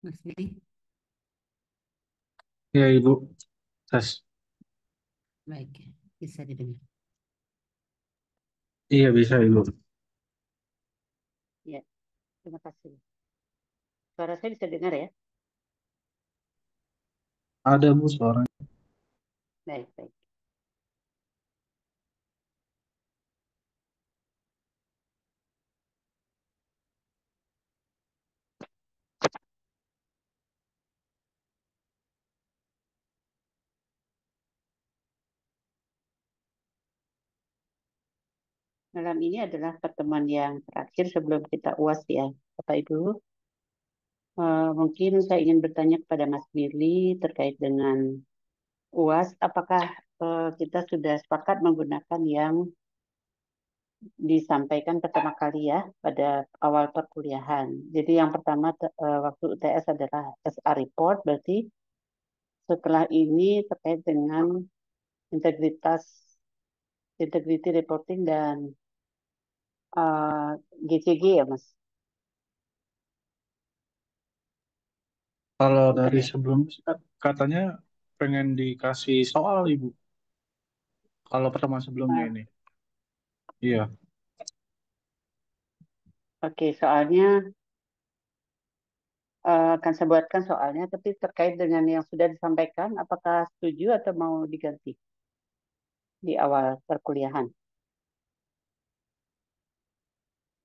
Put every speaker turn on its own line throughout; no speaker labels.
Mas Billy,
Ya, Ibu. Tes.
baik, bisa didengar.
Iya, bisa, Ibu.
Ya, terima kasih. Suara saya bisa dengar ya?
Ada, Bu, suara.
Baik, baik. Malam ini adalah pertemuan yang terakhir sebelum kita UAS ya, Bapak Ibu. Mungkin saya ingin bertanya kepada Mas Billy terkait dengan UAS. Apakah kita sudah sepakat menggunakan yang disampaikan pertama kali ya pada awal perkuliahan? Jadi yang pertama waktu UTS adalah SR report, berarti setelah ini terkait dengan integritas integrity reporting dan GCG ya Mas.
Kalau dari
Ya.
sebelumnya sih, katanya pengen dikasih soal, Ibu. Kalau pertemuan sebelumnya
Ah,
ini. Iya.
Oke, soalnya akan saya buatkan soalnya, tapi terkait dengan yang sudah disampaikan, apakah setuju atau mau diganti di awal perkuliahan?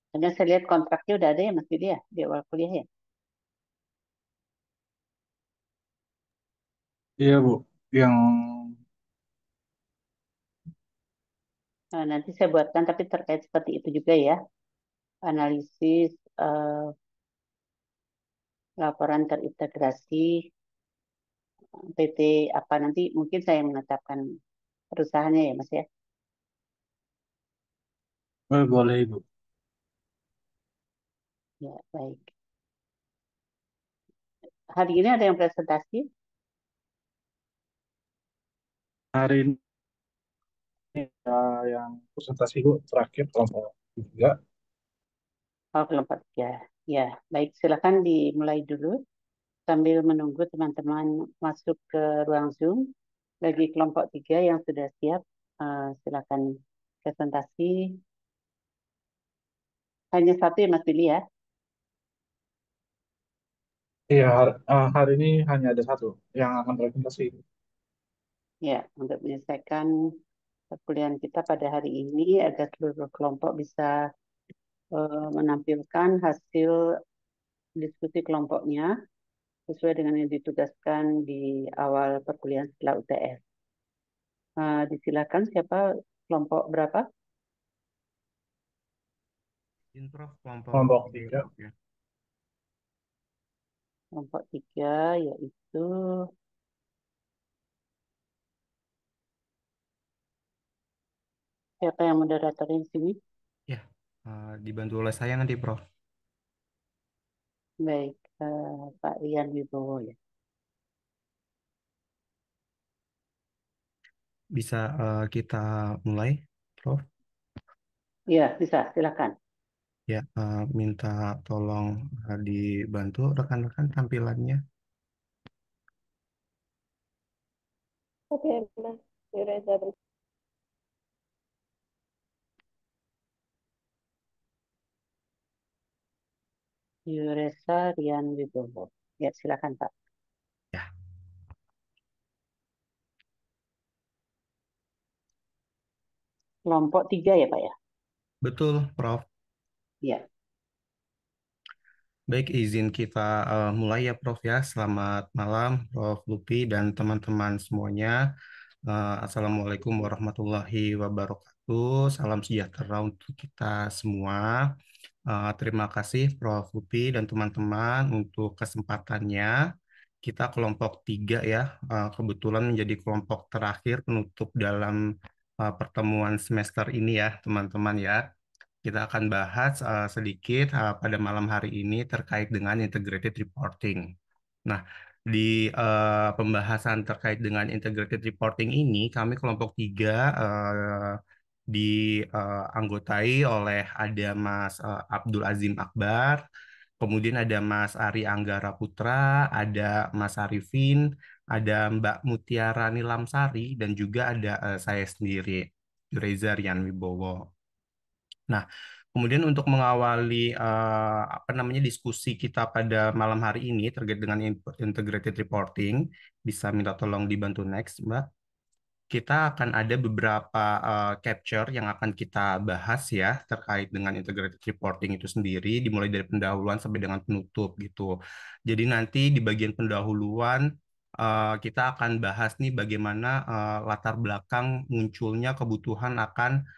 Karena saya lihat kontraknya udah ada ya Mas Didi ya di awal kuliah ya.
Iya, Bu. Yang,
Nanti saya buatkan, tapi terkait seperti itu juga ya, analisis laporan terintegrasi PT apa nanti mungkin saya menetapkan perusahaannya ya Mas ya.
boleh, Ibu.
Ya, baik. Hari ini ada yang presentasi.
Hari ini yang presentasi, Bu, terakhir kelompok 3.
Oh, kelompok tiga. Ya, baik. Silakan dimulai dulu sambil menunggu teman-teman masuk ke ruang Zoom. Bagi kelompok tiga yang sudah siap, silakan presentasi. Hanya satu ya, Mas Billy ya.
Iya, hari ini hanya ada satu yang akan presentasi.
Ya, untuk menyelesaikan perkuliahan kita pada hari ini agar seluruh kelompok bisa menampilkan hasil diskusi kelompoknya sesuai dengan yang ditugaskan di awal perkuliahan setelah UTS. Disilakan siapa kelompok berapa?
Prof, kelompok
Kelompok
3
3.
Prof ya.
Kelompok tiga yaitu siapa yang moderatornya di sini?
Ya, dibantu oleh saya nanti Prof.
Baik, Pak Rian Wibowo ya.
Bisa kita mulai, Prof.
Iya, bisa, silakan.
Ya, minta tolong dibantu rekan-rekan tampilannya.
Oke, Mas Yureza.
Yuresa Rian Wibowo. Ya, silakan Pak.
Ya,
Kelompok tiga ya Pak ya?
betul, Prof.
Ya,
Baik, izin kita mulai ya, Prof ya. Selamat malam, Prof Lupi dan teman-teman semuanya. Assalamualaikum warahmatullahi wabarakatuh. Salam sejahtera untuk kita semua. Terima kasih Prof. Lupi dan teman-teman untuk kesempatannya. Kita kelompok 3 ya, kebetulan menjadi kelompok terakhir penutup dalam pertemuan semester ini ya, teman-teman ya. Kita akan bahas sedikit pada malam hari ini terkait dengan integrated reporting. Nah, di pembahasan terkait dengan integrated reporting ini, kami kelompok 3 dianggotai oleh ada Mas Abdul Azim Akbar, Kemudian ada Mas Ari Anggara Putra, ada Mas Arifin, ada Mbak Mutiara Nilamsari, dan juga ada saya sendiri, Reza Rian Wibowo. Nah, kemudian untuk mengawali apa namanya diskusi kita pada malam hari ini terkait dengan integrated reporting, bisa minta tolong dibantu next, Mbak. Kita akan ada beberapa capture yang akan kita bahas ya terkait dengan integrated reporting itu sendiri, dimulai dari pendahuluan sampai dengan penutup gitu. Jadi nanti di bagian pendahuluan kita akan bahas nih bagaimana latar belakang munculnya kebutuhan akan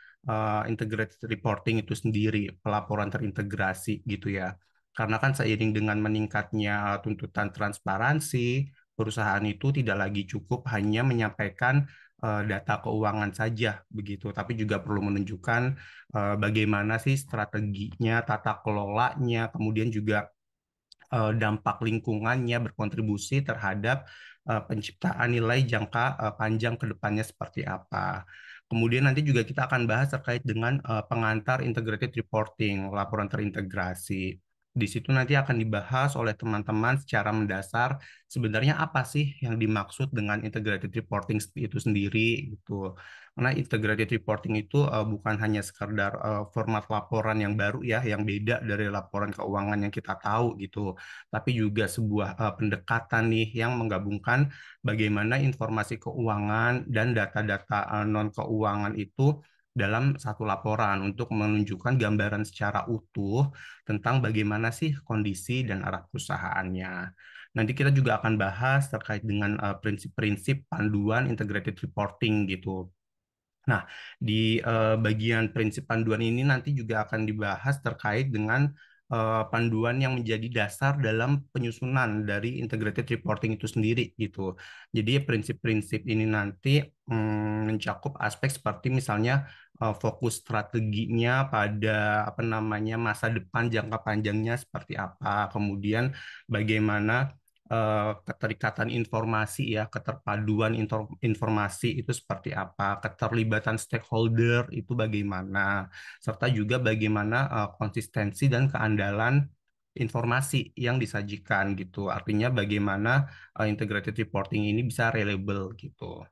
integrated reporting itu sendiri, pelaporan terintegrasi gitu ya. Karena kan seiring dengan meningkatnya tuntutan transparansi, perusahaan itu tidak lagi cukup hanya menyampaikan data keuangan saja begitu, tapi juga perlu menunjukkan bagaimana sih strateginya, tata kelolanya, kemudian juga dampak lingkungannya berkontribusi terhadap penciptaan nilai jangka panjang ke depannya seperti apa. Kemudian nanti juga kita akan bahas terkait dengan pengantar integrated reporting, laporan terintegrasi. Di situ nanti akan dibahas oleh teman-teman secara mendasar sebenarnya apa sih yang dimaksud dengan integrated reporting itu sendiri gitu. Karena integrated reporting itu bukan hanya sekedar format laporan yang baru ya, yang beda dari laporan keuangan yang kita tahu gitu, tapi juga sebuah pendekatan nih yang menggabungkan bagaimana informasi keuangan dan data-data non-keuangan itu dalam satu laporan untuk menunjukkan gambaran secara utuh tentang bagaimana sih kondisi dan arah perusahaannya. Nanti kita juga akan bahas terkait dengan prinsip-prinsip panduan integrated reporting gitu. Nah, di bagian prinsip panduan ini nanti juga akan dibahas terkait dengan panduan yang menjadi dasar dalam penyusunan dari integrated reporting itu sendiri gitu. Jadi prinsip-prinsip ini nanti mencakup aspek seperti misalnya fokus strateginya pada apa namanya masa depan jangka panjangnya seperti apa, kemudian bagaimana keterikatan informasi ya, keterpaduan informasi itu seperti apa, keterlibatan stakeholder itu bagaimana, serta juga bagaimana konsistensi dan keandalan informasi yang disajikan gitu. Artinya bagaimana integrated reporting ini bisa reliable gitu.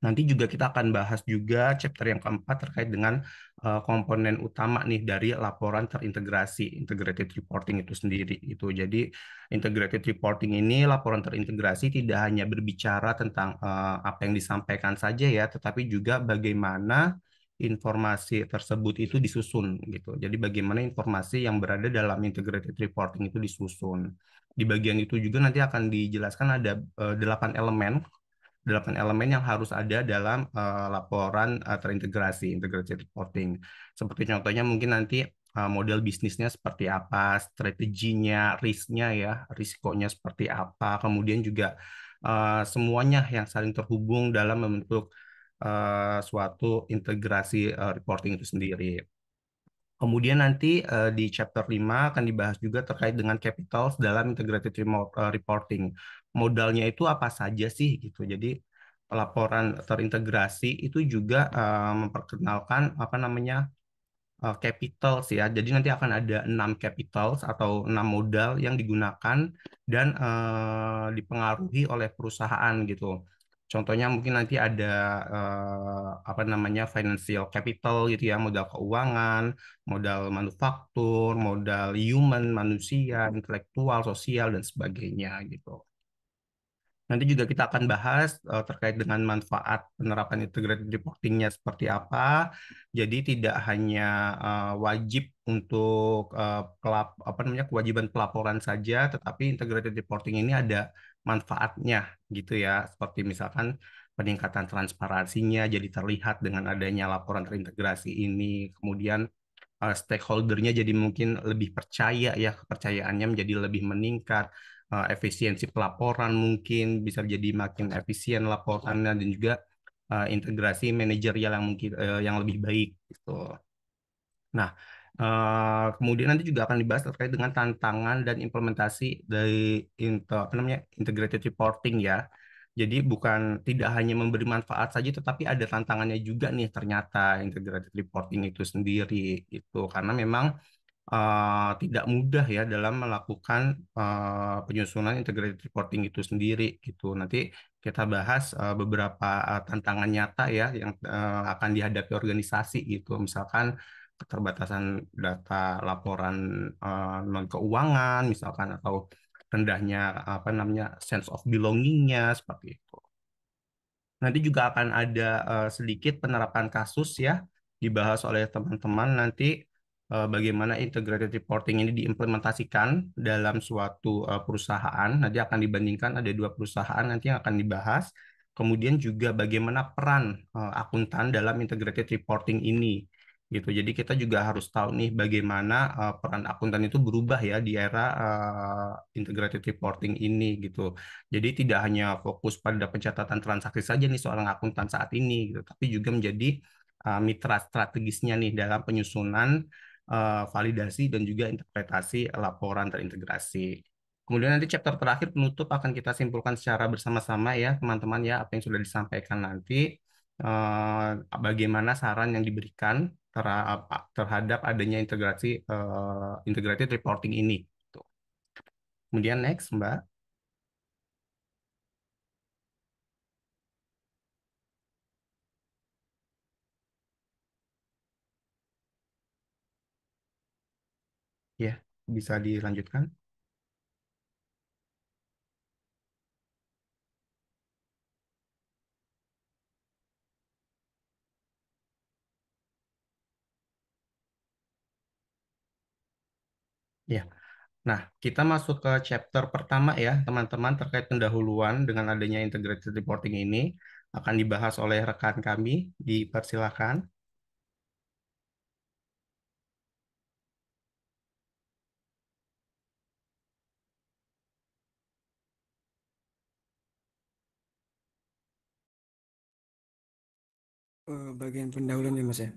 Nanti juga kita akan bahas juga chapter yang keempat terkait dengan komponen utama nih dari laporan terintegrasi, integrated reporting itu sendiri. Itu jadi integrated reporting ini laporan terintegrasi tidak hanya berbicara tentang apa yang disampaikan saja ya, tetapi juga bagaimana informasi tersebut itu disusun gitu. Jadi bagaimana informasi yang berada dalam integrated reporting itu disusun. Di bagian itu juga nanti akan dijelaskan ada 8 elemen yang harus ada dalam laporan terintegrasi, integrated reporting. Seperti contohnya mungkin nanti model bisnisnya seperti apa, strateginya, risknya ya, risikonya seperti apa, kemudian juga semuanya yang saling terhubung dalam membentuk suatu integrasi reporting itu sendiri. Kemudian nanti di chapter 5 akan dibahas juga terkait dengan capitals dalam integrated reporting. Modalnya itu apa saja sih gitu. Jadi laporan terintegrasi itu juga memperkenalkan apa namanya capitals ya. Jadi nanti akan ada 6 capitals atau 6 modal yang digunakan dan dipengaruhi oleh perusahaan gitu. Contohnya mungkin nanti ada apa namanya financial capital gitu ya, modal keuangan, modal manufaktur, modal human, manusia, intelektual, sosial dan sebagainya gitu. Nanti juga kita akan bahas terkait dengan manfaat penerapan integrated reporting-nya seperti apa. Jadi tidak hanya wajib untuk apa namanya kewajiban pelaporan saja, tetapi integrated reporting ini ada manfaatnya gitu ya. Seperti misalkan peningkatan transparansinya jadi terlihat dengan adanya laporan terintegrasi ini. Kemudian stakeholder-nya jadi mungkin lebih percaya ya, kepercayaannya menjadi lebih meningkat, efisiensi pelaporan mungkin bisa jadi makin efisien laporannya dan juga integrasi manajerial yang mungkin yang lebih baik gitu. Nah, kemudian nanti juga akan dibahas terkait dengan tantangan dan implementasi dari apa namanya integrated reporting ya. Jadi bukan tidak hanya memberi manfaat saja, tetapi ada tantangannya juga nih ternyata integrated reporting itu sendiri itu karena memang tidak mudah ya dalam melakukan penyusunan integrated reporting itu sendiri gitu. Nanti kita bahas beberapa tantangan nyata ya yang akan dihadapi organisasi gitu. Misalkan keterbatasan data laporan non keuangan misalkan atau rendahnya apa namanya sense of belongingnya seperti itu. Nanti juga akan ada sedikit penerapan kasus ya dibahas oleh teman-teman nanti bagaimana integrated reporting ini diimplementasikan dalam suatu perusahaan. Nanti akan dibandingkan ada dua perusahaan nanti yang akan dibahas. Kemudian juga bagaimana peran akuntan dalam integrated reporting ini gitu. Jadi kita juga harus tahu nih bagaimana peran akuntan itu berubah ya di era integrated reporting ini gitu. Jadi tidak hanya fokus pada pencatatan transaksi saja nih seorang akuntan saat ini gitu, tapi juga menjadi mitra strategisnya nih dalam penyusunan validasi dan juga interpretasi laporan terintegrasi. Kemudian nanti chapter terakhir penutup akan kita simpulkan secara bersama-sama ya teman-teman ya apa yang sudah disampaikan nanti eh, bagaimana saran yang diberikan terhadap adanya integrasi integrated reporting ini. Tuh. Kemudian next Mbak. Ya, bisa dilanjutkan. Ya. Nah, kita masuk ke chapter pertama ya, teman-teman, terkait pendahuluan dengan adanya integrated reporting ini akan dibahas oleh rekan kami. Dipersilakan.
Bagian pendahuluan ya Mas ya.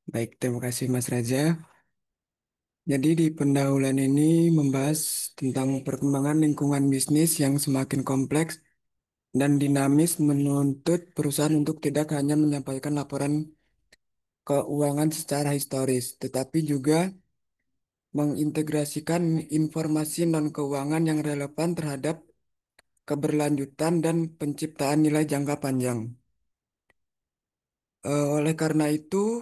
Baik, terima kasih Mas Reza. Jadi di pendahuluan ini membahas tentang perkembangan lingkungan bisnis yang semakin kompleks dan dinamis menuntut perusahaan untuk tidak hanya menyampaikan laporan keuangan secara historis, tetapi juga mengintegrasikan informasi non-keuangan yang relevan terhadap keberlanjutan dan penciptaan nilai jangka panjang. Oleh karena itu,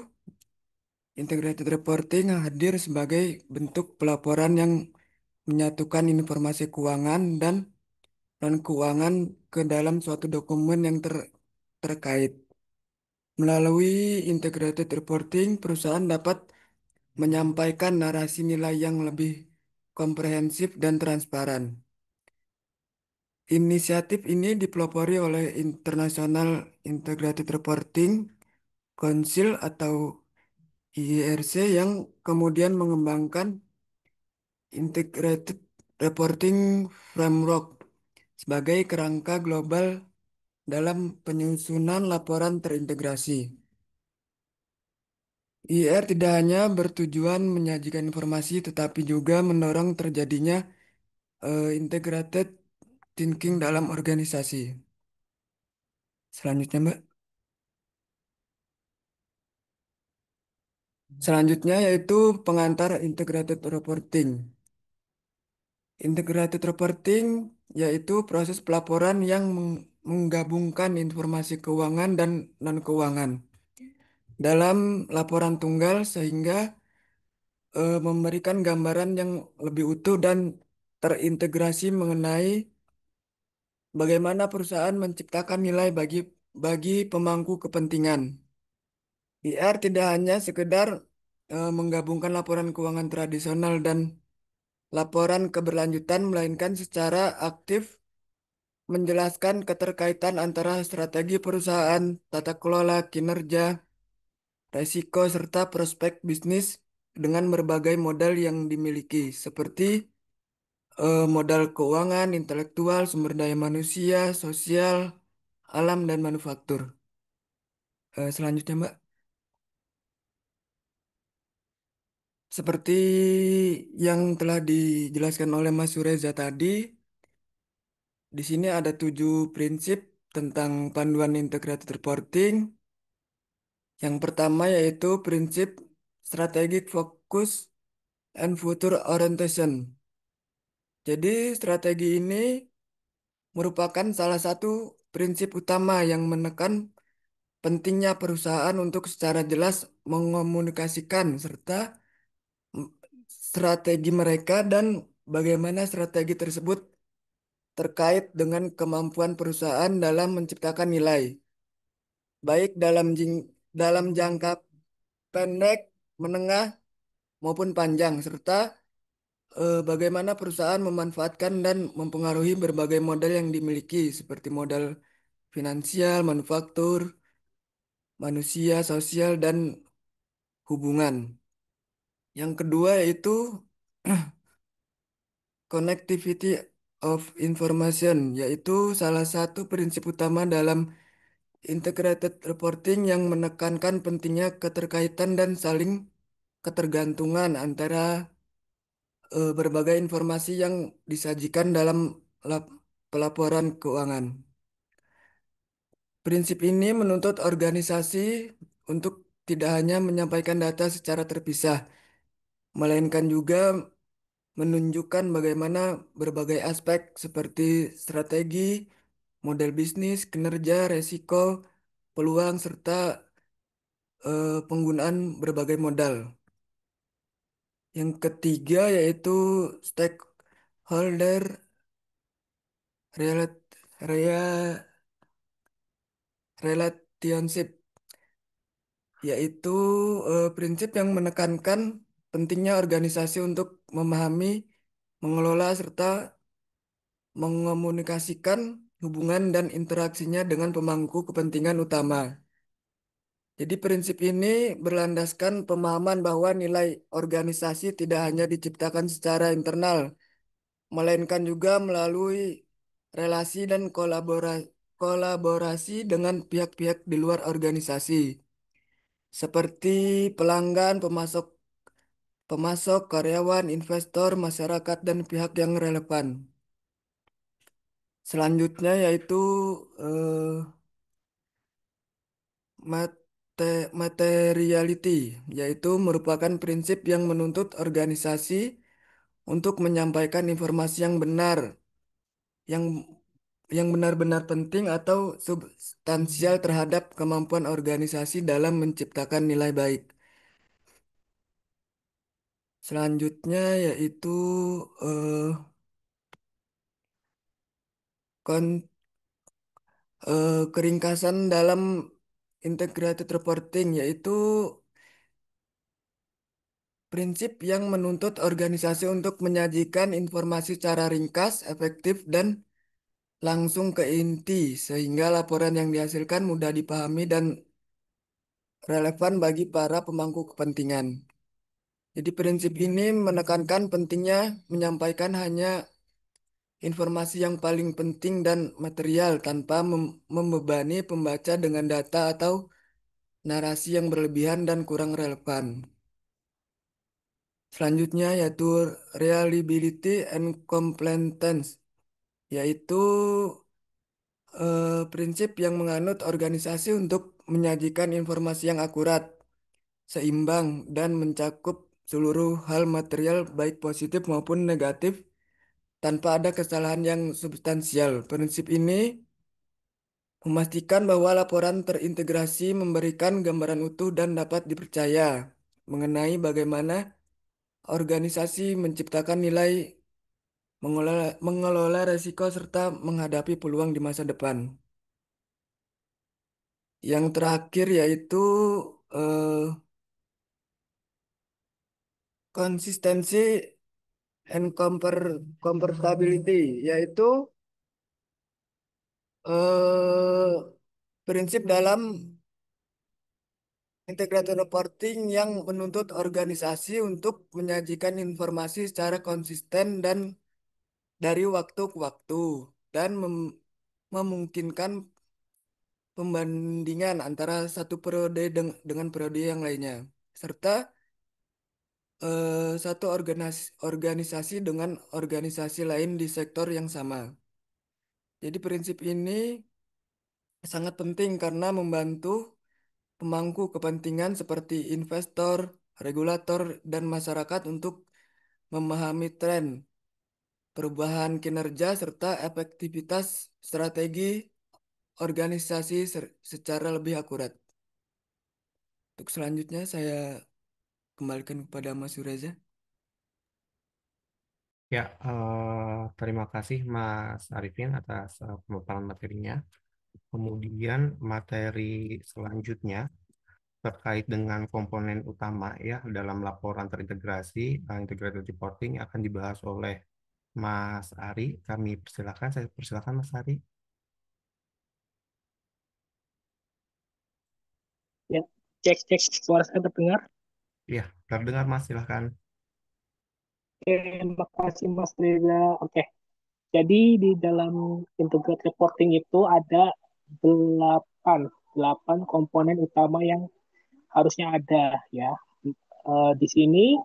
integrated reporting hadir sebagai bentuk pelaporan yang menyatukan informasi keuangan dan non-keuangan ke dalam suatu dokumen yang terkait. Melalui integrated reporting, perusahaan dapat menyampaikan narasi nilai yang lebih komprehensif dan transparan. Inisiatif ini dipelopori oleh International Integrated Reporting Council atau IIRC yang kemudian mengembangkan Integrated Reporting Framework sebagai kerangka global dalam penyusunan laporan terintegrasi. IR tidak hanya bertujuan menyajikan informasi, tetapi juga mendorong terjadinya integrated thinking dalam organisasi. Selanjutnya, Mbak. Selanjutnya yaitu pengantar integrated reporting. Integrated reporting yaitu proses pelaporan yang menggabungkan informasi keuangan dan non-keuangan dalam laporan tunggal sehingga memberikan gambaran yang lebih utuh dan terintegrasi mengenai bagaimana perusahaan menciptakan nilai bagi pemangku kepentingan. IR tidak hanya sekedar menggabungkan laporan keuangan tradisional dan laporan keberlanjutan, melainkan secara aktif menjelaskan keterkaitan antara strategi perusahaan, tata kelola, kinerja, resiko, serta prospek bisnis dengan berbagai modal yang dimiliki, seperti modal keuangan, intelektual, sumber daya manusia, sosial, alam, dan manufaktur. Selanjutnya, Mbak. Seperti yang telah dijelaskan oleh Mas Sureza tadi, di sini ada 7 prinsip tentang panduan integrated reporting. Yang pertama yaitu prinsip strategic focus and future orientation. Jadi strategi ini merupakan salah satu prinsip utama yang menekan pentingnya perusahaan untuk secara jelas mengomunikasikan serta mm, strategi mereka dan bagaimana strategi tersebut terkait dengan kemampuan perusahaan dalam menciptakan nilai, baik dalam jangka pendek, menengah, maupun panjang, serta bagaimana perusahaan memanfaatkan dan mempengaruhi berbagai model yang dimiliki, seperti modal finansial, manufaktur, manusia, sosial, dan hubungan. Yang kedua yaitu connectivity of information, yaitu salah satu prinsip utama dalam integrated reporting yang menekankan pentingnya keterkaitan dan saling ketergantungan antara berbagai informasi yang disajikan dalam pelaporan keuangan. Prinsip ini menuntut organisasi untuk tidak hanya menyampaikan data secara terpisah, melainkan juga menunjukkan bagaimana berbagai aspek seperti strategi, model bisnis, kinerja, resiko, peluang, serta penggunaan berbagai modal. Yang ketiga yaitu stakeholder relat- rea- relationship, yaitu prinsip yang menekankan pentingnya organisasi untuk memahami, mengelola, serta mengomunikasikan hubungan dan interaksinya dengan pemangku kepentingan utama. Jadi prinsip ini berlandaskan pemahaman bahwa nilai organisasi tidak hanya diciptakan secara internal, melainkan juga melalui relasi dan kolaborasi dengan pihak-pihak di luar organisasi, seperti pelanggan, pemasok, karyawan, investor, masyarakat, dan pihak yang relevan. Selanjutnya yaitu eh, materiality, yaitu merupakan prinsip yang menuntut organisasi untuk menyampaikan informasi yang benar, yang benar-benar penting atau substansial terhadap kemampuan organisasi dalam menciptakan nilai baik. Selanjutnya yaitu eh, kon- keringkasan dalam integrated reporting, yaitu prinsip yang menuntut organisasi untuk menyajikan informasi secara ringkas, efektif, dan langsung ke inti, sehingga laporan yang dihasilkan mudah dipahami dan relevan bagi para pemangku kepentingan. Jadi prinsip ini menekankan pentingnya menyampaikan hanya informasi yang paling penting dan material tanpa membebani pembaca dengan data atau narasi yang berlebihan dan kurang relevan. Selanjutnya yaitu reliability and completeness, yaitu prinsip yang menganut organisasi untuk menyajikan informasi yang akurat, seimbang, dan mencakup seluruh hal material baik positif maupun negatif tanpa ada kesalahan yang substansial. Prinsip ini memastikan bahwa laporan terintegrasi memberikan gambaran utuh dan dapat dipercaya mengenai bagaimana organisasi menciptakan nilai, mengelola resiko, serta menghadapi peluang di masa depan. Yang terakhir yaitu eh, konsistensi and comparability, yaitu prinsip dalam integrated reporting yang menuntut organisasi untuk menyajikan informasi secara konsisten dan dari waktu ke waktu dan memungkinkan pembandingan antara satu periode dengan periode yang lainnya, serta satu organisasi dengan organisasi lain di sektor yang sama. Jadi prinsip ini sangat penting karena membantu pemangku kepentingan seperti investor, regulator, dan masyarakat untuk memahami tren, perubahan kinerja, serta efektivitas strategi organisasi secara lebih akurat. Untuk selanjutnya saya kembalikan kepada Mas Yureza.
Ya, terima kasih Mas Arifin atas pemaparan materinya. Kemudian materi selanjutnya terkait dengan komponen utama ya dalam laporan terintegrasi, integrated reporting akan dibahas oleh Mas Ari. Kami persilakan, saya persilakan Mas Ari.
Ya, cek cek suara saya terdengar.
Ya, terdengar Mas, silakan.
Terima kasih Mas Reza. Oke, jadi di dalam integrated reporting itu ada delapan, delapan komponen utama yang harusnya ada ya. Di sini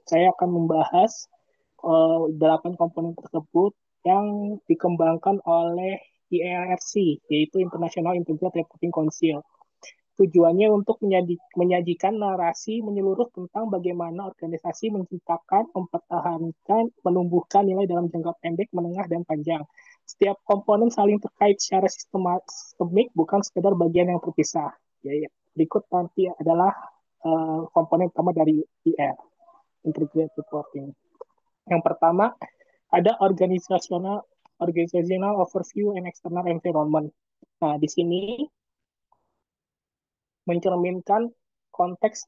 saya akan membahas delapan komponen tersebut yang dikembangkan oleh IIRC, yaitu International Integrated Reporting Council. Tujuannya untuk menyajikan narasi menyeluruh tentang bagaimana organisasi menciptakan, mempertahankan, menumbuhkan nilai dalam jangka pendek, menengah, dan panjang. Setiap komponen saling terkait secara sistemik, bukan sekedar bagian yang terpisah. Ya. Berikut nanti adalah komponen utama dari IR, Integrated Reporting. Yang pertama, ada organizational overview and external environment. Nah, di sini mencerminkan konteks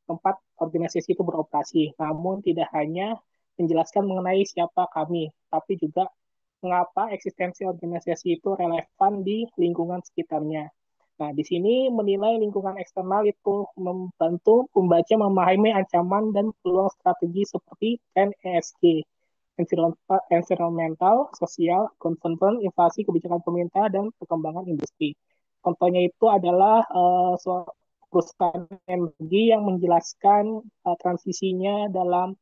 tempat organisasi itu beroperasi, namun tidak hanya menjelaskan mengenai siapa kami, tapi juga mengapa eksistensi organisasi itu relevan di lingkungan sekitarnya. Nah, di sini menilai lingkungan eksternal itu membantu pembaca memahami ancaman dan peluang strategi seperti NESG, environmental, sosial, governance, inflasi, kebijakan pemerintah, dan perkembangan industri. Contohnya itu adalah perusahaan energi yang menjelaskan transisinya dalam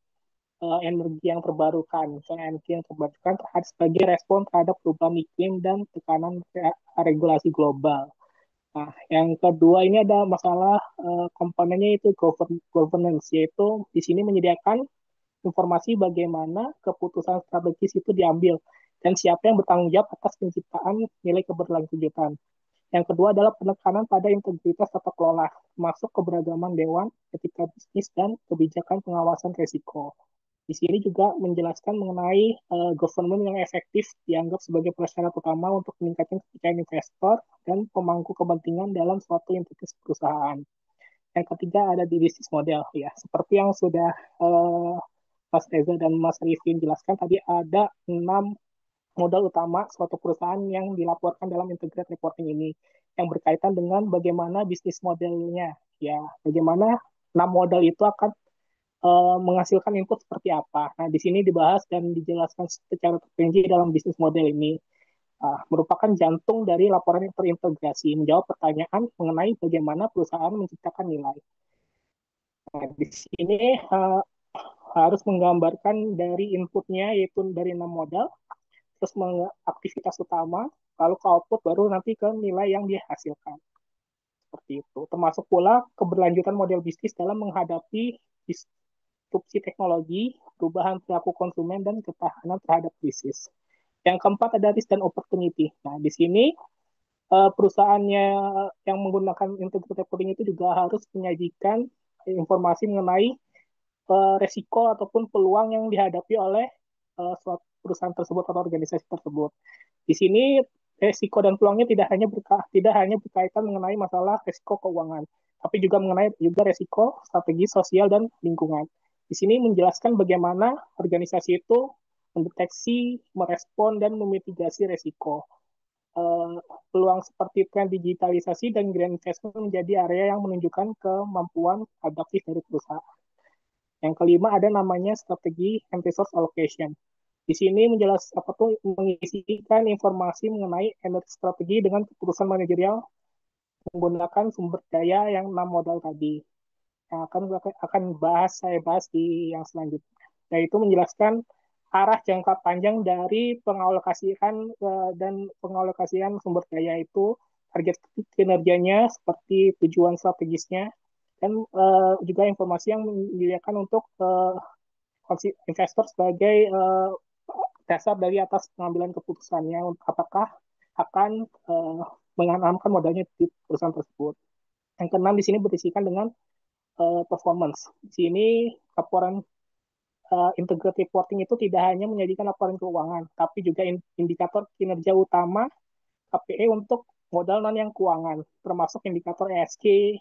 energi yang terbarukan. Misalnya energi yang terbarukan sebagai respon terhadap perubahan iklim dan tekanan regulasi global. Nah, yang kedua ini ada masalah komponennya itu governance, yaitu di sini menyediakan informasi bagaimana keputusan strategis itu diambil dan siapa yang bertanggung jawab atas penciptaan nilai keberlanjutan. Yang kedua adalah penekanan pada integritas tata kelola, termasuk keberagaman dewan, etika bisnis, dan kebijakan pengawasan risiko. Di sini juga menjelaskan mengenai government yang efektif dianggap sebagai prasyarat utama untuk meningkatkan kepercayaan investor dan pemangku kepentingan dalam suatu entitas perusahaan. Yang ketiga ada di bisnis model ya, seperti yang sudah Mas Reza dan Mas Rifin jelaskan tadi ada 6 modal utama suatu perusahaan yang dilaporkan dalam integrated reporting ini yang berkaitan dengan bagaimana bisnis modelnya ya, bagaimana 6 modal itu akan menghasilkan input seperti apa. Nah, di sini dibahas dan dijelaskan secara terperinci dalam bisnis model ini. Merupakan jantung dari laporan yang terintegrasi, menjawab pertanyaan mengenai bagaimana perusahaan menciptakan nilai. Nah, di sini harus menggambarkan dari inputnya, yaitu dari 6 modal, terus aktivitas utama, lalu ke output, baru nanti ke nilai yang dihasilkan. Seperti itu. Termasuk pula keberlanjutan model bisnis dalam menghadapi disrupsi teknologi, perubahan perilaku konsumen, dan ketahanan terhadap krisis. Yang keempat ada risk dan opportunity. Nah, di sini perusahaannya yang menggunakan integrated reporting itu juga harus menyajikan informasi mengenai resiko ataupun peluang yang dihadapi oleh suatu perusahaan tersebut atau organisasi tersebut. Di sini resiko dan peluangnya tidak hanya berkaitan mengenai masalah resiko keuangan, tapi juga mengenai juga resiko strategi sosial dan lingkungan. Di sini menjelaskan bagaimana organisasi itu mendeteksi, merespon, dan memitigasi resiko. Peluang seperti tren digitalisasi dan green investment menjadi area yang menunjukkan kemampuan adaptif dari perusahaan. Yang kelima ada namanya strategi and resource allocation. Di sini mengisikan informasi mengenai energi strategi dengan keputusan manajerial menggunakan sumber daya yang 6 modal tadi. Yang akan saya bahas di yang selanjutnya. Yaitu menjelaskan arah jangka panjang dari pengalokasian dan pengalokasian sumber daya itu, target kinerjanya seperti tujuan strategisnya, dan juga informasi yang menyediakan untuk investor sebagai dasar dari atas pengambilan keputusannya apakah akan menanamkan modalnya di perusahaan tersebut. Yang keenam di sini berisikan dengan performance. Di sini laporan integrated reporting itu tidak hanya menjadikan laporan keuangan, tapi juga indikator kinerja utama KPI untuk modal non yang keuangan, termasuk indikator ESG,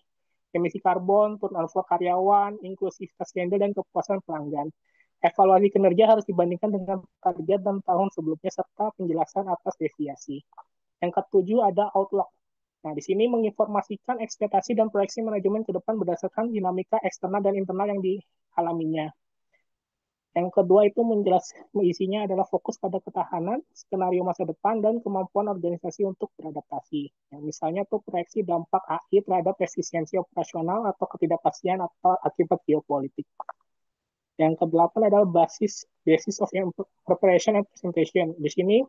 emisi karbon, turnover karyawan, inklusivitas gender, dan kepuasan pelanggan. Evaluasi kinerja harus dibandingkan dengan target dan tahun sebelumnya serta penjelasan atas deviasi. Yang ketujuh ada outlook. Nah, di sini menginformasikan ekspektasi dan proyeksi manajemen ke depan berdasarkan dinamika eksternal dan internal yang dialaminya. Yang kedua itu isinya adalah fokus pada ketahanan, skenario masa depan, dan kemampuan organisasi untuk beradaptasi. Yang misalnya tuh proyeksi dampak AI terhadap efisiensi operasional atau ketidakpastian atau akibat geopolitik. Yang kedelapan adalah basis of preparation and presentation. Di sini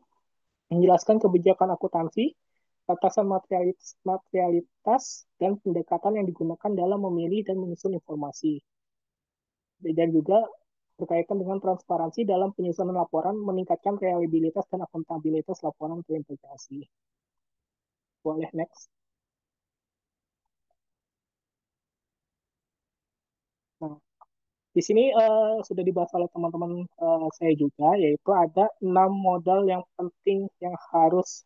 menjelaskan kebijakan akuntansi, batasan materialitas, dan pendekatan yang digunakan dalam memilih dan menyusun informasi. Dan juga berkaitan dengan transparansi dalam penyusunan laporan, meningkatkan reliabilitas dan akuntabilitas laporan terintegrasi. Boleh next. Nah, di sini sudah dibahas oleh teman-teman saya juga, yaitu ada 6 modal yang penting yang harus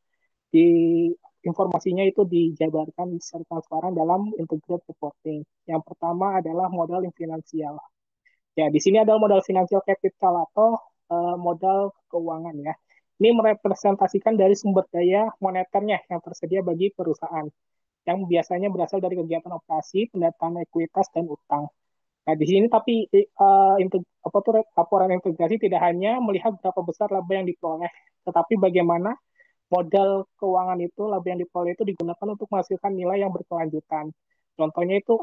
di informasinya itu dijabarkan secara transparan dalam integrated reporting. Yang pertama adalah modal finansial. Ya, di sini adalah modal finansial capital atau modal keuangan ya. Ini merepresentasikan dari sumber daya moneternya yang tersedia bagi perusahaan yang biasanya berasal dari kegiatan operasi, pendataan ekuitas dan utang. Nah, di sini tapi laporan integrasi tidak hanya melihat berapa besar laba yang diperoleh, tetapi bagaimana modal keuangan itu, laba yang diperoleh itu digunakan untuk menghasilkan nilai yang berkelanjutan. Contohnya itu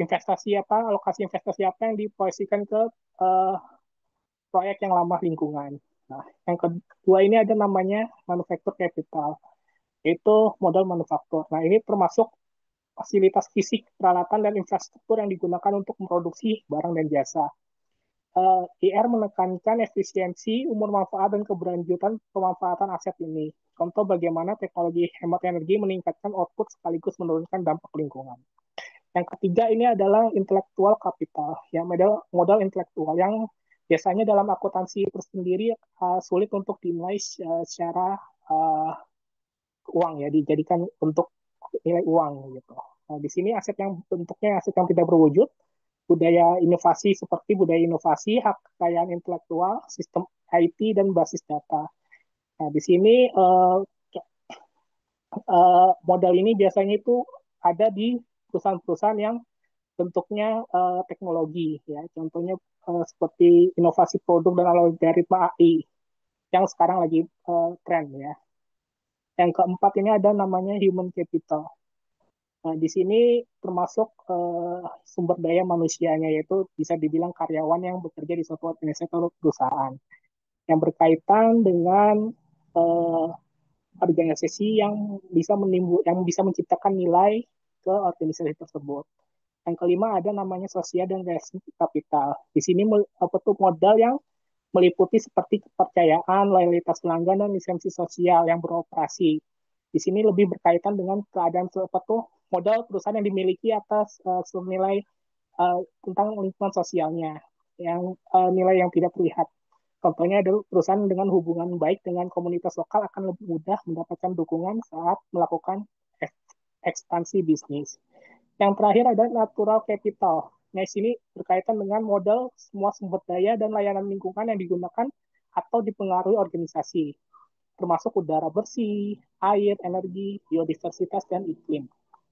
investasi apa, alokasi investasi apa yang diproyeksikan ke uh, proyek yang ramah lingkungan. Nah, yang kedua ini ada namanya manufacture capital, yaitu modal manufaktur. Nah, ini termasuk fasilitas fisik, peralatan, dan infrastruktur yang digunakan untuk memproduksi barang dan jasa. IR menekankan efisiensi, umur manfaat, dan keberlanjutan pemanfaatan aset ini. Contoh bagaimana teknologi hemat energi meningkatkan output sekaligus menurunkan dampak lingkungan. Yang ketiga ini adalah intellectual capital, ya modal intelektual yang biasanya dalam akuntansi itu sendiri sulit untuk dinilai secara uang ya, dijadikan untuk nilai uang gitu. Nah, di sini aset yang bentuknya aset yang tidak berwujud, budaya inovasi seperti budaya inovasi, hak kekayaan intelektual, sistem IT dan basis data. Nah, di sini modal ini biasanya itu ada di perusahaan-perusahaan yang bentuknya teknologi ya, contohnya seperti inovasi produk dan algoritma AI yang sekarang lagi tren ya. Yang keempat ini ada namanya human capital. Nah, di sini termasuk sumber daya manusianya, yaitu bisa dibilang karyawan yang bekerja di suatu organisasi atau perusahaan yang berkaitan dengan uh, organisasi yang yang bisa menciptakan nilai ke organisasi tersebut. Yang kelima ada namanya sosial dan relasi kapital. Di sini apa tuh modal yang meliputi seperti kepercayaan, loyalitas pelanggan, dan lisensi sosial yang beroperasi. Di sini lebih berkaitan dengan keadaan apa tuh modal perusahaan yang dimiliki atas nilai tentang lingkungan sosialnya, yang nilai yang tidak terlihat. Contohnya adalah perusahaan dengan hubungan baik dengan komunitas lokal akan lebih mudah mendapatkan dukungan saat melakukan ekspansi bisnis. Yang terakhir ada natural capital. Nah, di sini berkaitan dengan modal semua sumber daya dan layanan lingkungan yang digunakan atau dipengaruhi organisasi, termasuk udara bersih, air, energi, biodiversitas, dan iklim.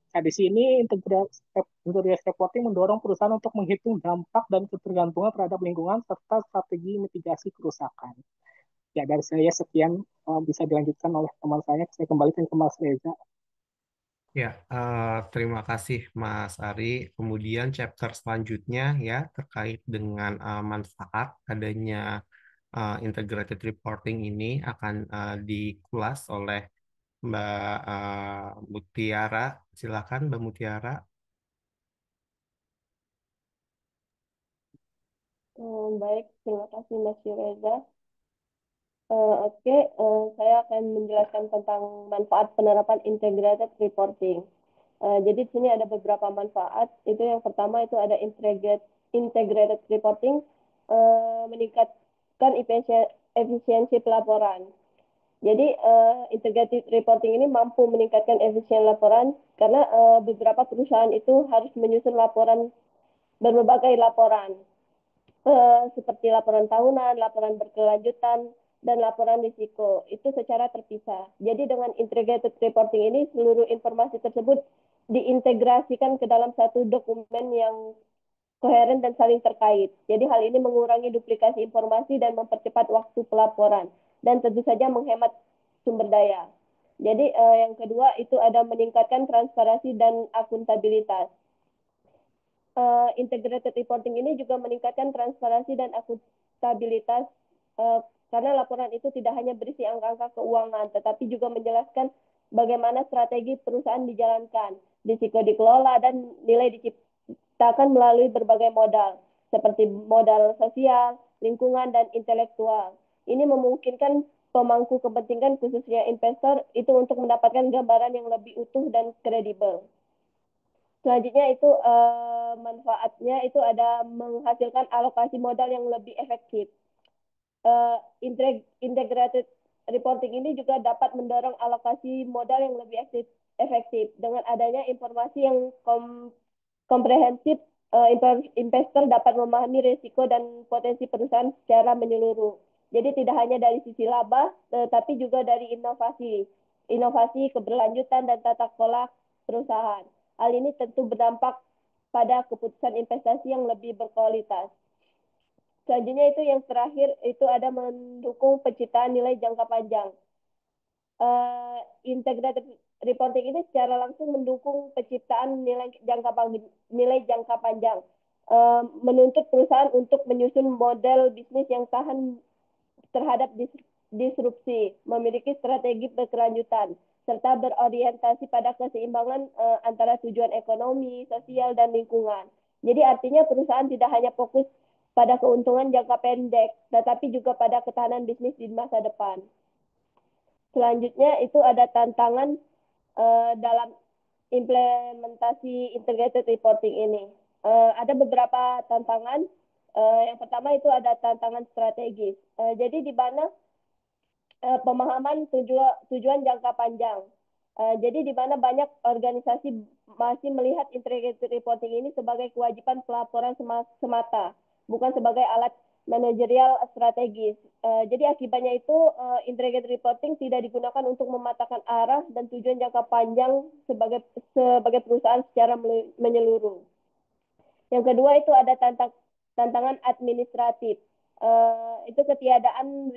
Nah, di sini integrated reporting mendorong perusahaan untuk menghitung dampak dan ketergantungan terhadap lingkungan serta strategi mitigasi kerusakan. Ya, dari saya sekian, bisa dilanjutkan oleh teman saya kembalikan ke Mas Reza.
Ya, terima kasih Mas Ari. Kemudian chapter selanjutnya ya terkait dengan manfaat adanya integrated reporting ini akan dikulas oleh Mbak Mutiara. Silakan Mbak Mutiara.
Baik, terima kasih Mas Yureza. Oke, saya akan menjelaskan tentang manfaat penerapan integrated reporting. Jadi di sini ada beberapa manfaat. Itu yang pertama itu ada integrated reporting, meningkatkan efisiensi pelaporan. Jadi integrated reporting ini mampu meningkatkan efisiensi laporan karena beberapa perusahaan itu harus menyusun berbagai laporan seperti laporan tahunan, laporan berkelanjutan, dan laporan risiko. Itu secara terpisah. Jadi dengan integrated reporting ini, seluruh informasi tersebut diintegrasikan ke dalam satu dokumen yang koheren dan saling terkait. Jadi hal ini mengurangi duplikasi informasi dan mempercepat waktu pelaporan. Dan tentu saja menghemat sumber daya. Jadi yang kedua itu ada meningkatkan transparansi dan akuntabilitas. Integrated reporting ini juga meningkatkan transparansi dan akuntabilitas karena laporan itu tidak hanya berisi angka-angka keuangan, tetapi juga menjelaskan bagaimana strategi perusahaan dijalankan, risiko dikelola, dan nilai diciptakan melalui berbagai modal, seperti modal sosial, lingkungan, dan intelektual. Ini memungkinkan pemangku kepentingan, khususnya investor, itu untuk mendapatkan gambaran yang lebih utuh dan kredibel. Selanjutnya itu manfaatnya itu ada menghasilkan alokasi modal yang lebih efektif. Integrated reporting ini juga dapat mendorong alokasi modal yang lebih efektif dengan adanya informasi yang komprehensif. Investor dapat memahami risiko dan potensi perusahaan secara menyeluruh. Jadi tidak hanya dari sisi laba, tapi juga dari inovasi, keberlanjutan, dan tata kelola perusahaan. Hal ini tentu berdampak pada keputusan investasi yang lebih berkualitas. Selanjutnya itu yang terakhir itu ada mendukung penciptaan nilai jangka panjang. Integrated reporting ini secara langsung mendukung penciptaan nilai jangka panjang. Menuntut perusahaan untuk menyusun model bisnis yang tahan terhadap disrupsi, memiliki strategi berkelanjutan, serta berorientasi pada keseimbangan antara tujuan ekonomi, sosial, dan lingkungan. Jadi artinya perusahaan tidak hanya fokus pada keuntungan jangka pendek, tetapi juga pada ketahanan bisnis di masa depan. Selanjutnya itu ada tantangan dalam implementasi integrated reporting ini. Ada beberapa tantangan. Yang pertama itu ada tantangan strategis. Jadi di mana pemahaman tujuan jangka panjang. Jadi di mana banyak organisasi masih melihat integrated reporting ini sebagai kewajiban pelaporan semata, bukan sebagai alat manajerial strategis. Jadi akibatnya itu integrated reporting tidak digunakan untuk mematahkan arah dan tujuan jangka panjang sebagai perusahaan secara menyeluruh. Yang kedua itu ada tantangan administratif. Itu ketiadaan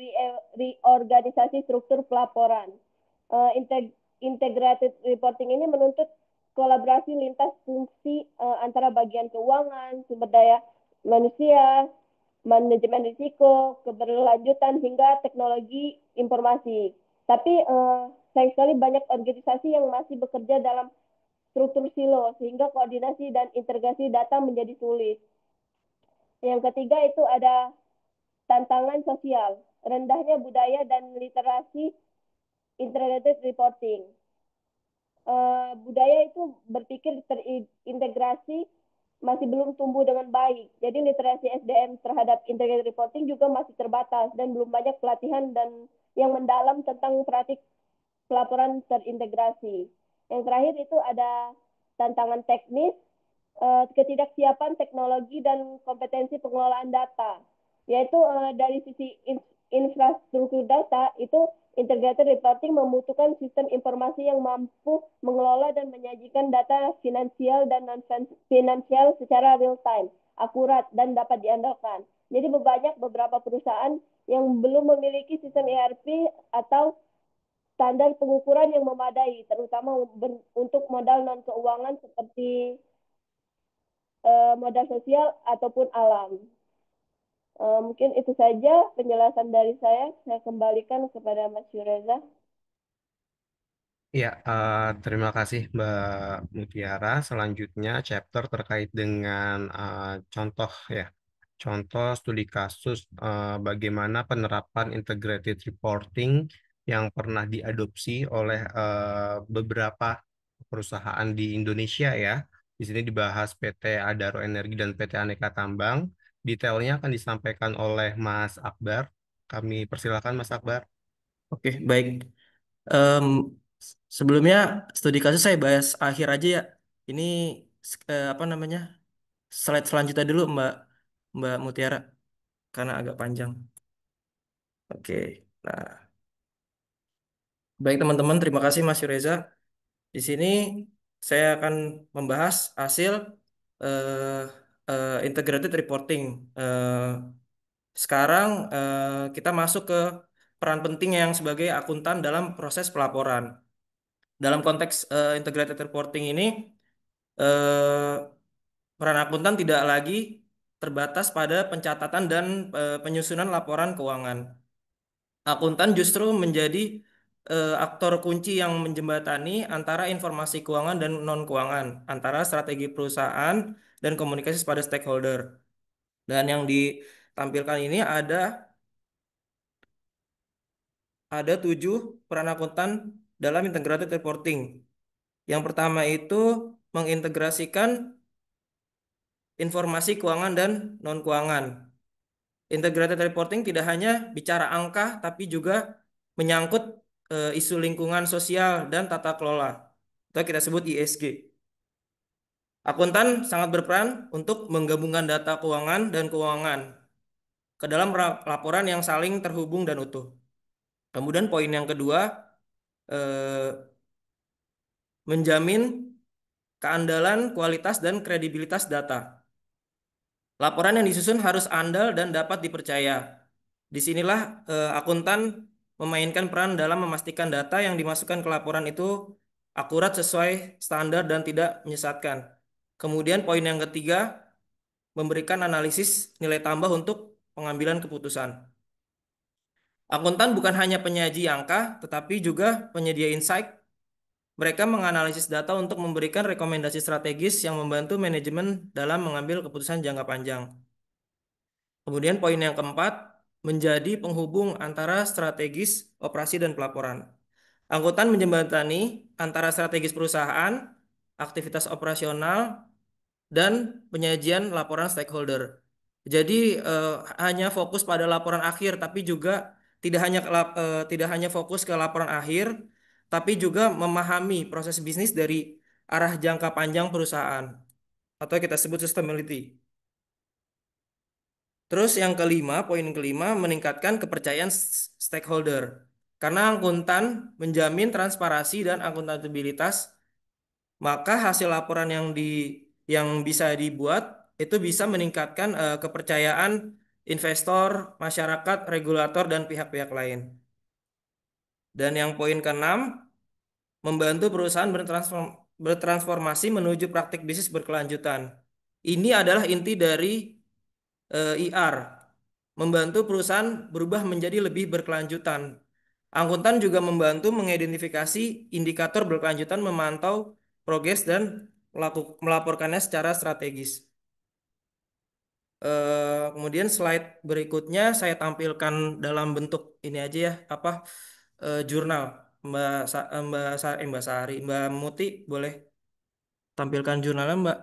reorganisasi struktur pelaporan. Integrated reporting ini menuntut kolaborasi lintas fungsi antara bagian keuangan, sumber daya manusia, manajemen risiko, keberlanjutan, hingga teknologi informasi. Tapi sayang sekali banyak organisasi yang masih bekerja dalam struktur silo, sehingga koordinasi dan integrasi data menjadi sulit. Yang ketiga itu ada tantangan sosial, rendahnya budaya dan literasi integrated reporting. Budaya itu berpikir terintegrasi masih belum tumbuh dengan baik. Jadi literasi SDM terhadap integrated reporting juga masih terbatas dan belum banyak pelatihan dan yang mendalam tentang praktik pelaporan terintegrasi. Yang terakhir itu ada tantangan teknis, ketidaksiapan teknologi dan kompetensi pengelolaan data, yaitu dari sisi infrastruktur data itu integrated reporting membutuhkan sistem informasi yang mampu mengelola dan menyajikan data finansial dan non finansial secara real time, akurat, dan dapat diandalkan. Jadi banyak beberapa perusahaan yang belum memiliki sistem ERP atau standar pengukuran yang memadai, terutama untuk modal non keuangan seperti modal sosial ataupun alam. Mungkin itu saja penjelasan dari saya. Saya kembalikan kepada Mas Yureza.
Ya, terima kasih Mbak Mutiara. Selanjutnya chapter terkait dengan contoh ya, contoh studi kasus bagaimana penerapan integrated reporting yang pernah diadopsi oleh beberapa perusahaan di Indonesia ya. Di sini dibahas PT Adaro Energi dan PT Aneka Tambang. Detailnya akan disampaikan oleh Mas Akbar. Kami persilakan Mas Akbar.
Oke, baik. Em, Sebelumnya studi kasus saya bahas akhir aja ya. Ini apa namanya? Slide selanjutnya dulu Mbak Mbak Mutiara karena agak panjang. Oke. Nah, baik teman-teman, terima kasih Mas Reza. Di sini saya akan membahas hasil eh, integrated reporting. Sekarang kita masuk ke peran penting yang sebagai akuntan dalam proses pelaporan. Dalam konteks integrated reporting ini, eh, peran akuntan tidak lagi terbatas pada pencatatan dan penyusunan laporan keuangan. Akuntan justru menjadi aktor kunci yang menjembatani antara informasi keuangan dan non-keuangan, antara strategi perusahaan dan komunikasi pada stakeholder. Dan yang ditampilkan ini ada 7 peran akuntan dalam integrated reporting. Yang pertama itu mengintegrasikan informasi keuangan dan non-keuangan. Integrated reporting tidak hanya bicara angka, tapi juga menyangkut isu lingkungan sosial dan tata kelola, atau kita sebut ISG. Akuntan sangat berperan untuk menggabungkan data keuangan dan keuangan ke dalam laporan yang saling terhubung dan utuh. Kemudian poin yang kedua, eh, menjamin keandalan, kualitas, dan kredibilitas data. Laporan yang disusun harus andal dan dapat dipercaya. Disinilah akuntan memainkan peran dalam memastikan data yang dimasukkan ke laporan itu akurat sesuai standar dan tidak menyesatkan. Kemudian poin yang ketiga, memberikan analisis nilai tambah untuk pengambilan keputusan. Akuntan bukan hanya penyaji angka, tetapi juga penyedia insight. Mereka menganalisis data untuk memberikan rekomendasi strategis yang membantu manajemen dalam mengambil keputusan jangka panjang. Kemudian poin yang keempat, menjadi penghubung antara strategis, operasi, dan pelaporan. Angkutan menjembatani antara strategis perusahaan, aktivitas operasional, dan penyajian laporan stakeholder. Jadi hanya fokus pada laporan akhir, tapi juga tidak hanya fokus ke laporan akhir, tapi juga memahami proses bisnis dari arah jangka panjang perusahaan, atau kita sebut sustainability. Terus yang kelima, poin kelima, meningkatkan kepercayaan stakeholder. Karena akuntan menjamin transparansi dan akuntabilitas, maka hasil laporan yang bisa dibuat itu bisa meningkatkan kepercayaan investor, masyarakat, regulator, dan pihak-pihak lain. Dan yang poin keenam, membantu perusahaan bertransformasi menuju praktik bisnis berkelanjutan. Ini adalah inti dari IR, membantu perusahaan berubah menjadi lebih berkelanjutan. Akuntan juga membantu mengidentifikasi indikator berkelanjutan, memantau progres dan melaporkannya secara strategis. Kemudian slide berikutnya saya tampilkan dalam bentuk ini aja ya, apa jurnal. Mbak Sari, Mbak Muti boleh tampilkan jurnalnya Mbak.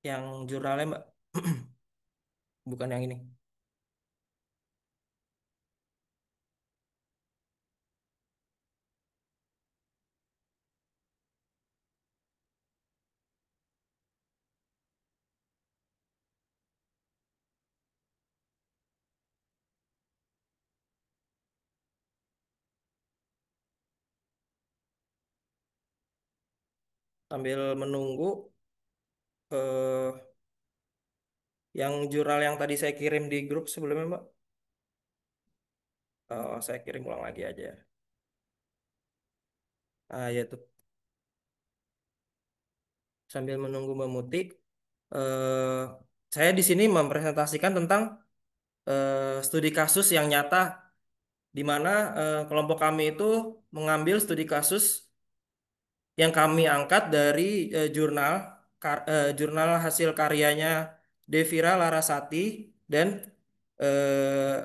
Yang jurnalnya Mbak, bukan yang ini. sambil menunggu eh, yang jurnal yang tadi saya kirim di grup sebelumnya, Mbak. Saya kirim ulang lagi aja. Ya tuh. Sambil menunggu Mbak Muti, eh, saya di sini mempresentasikan tentang studi kasus yang nyata di mana kelompok kami itu mengambil studi kasus yang kami angkat dari jurnal hasil karyanya Devira Larasati dan eh,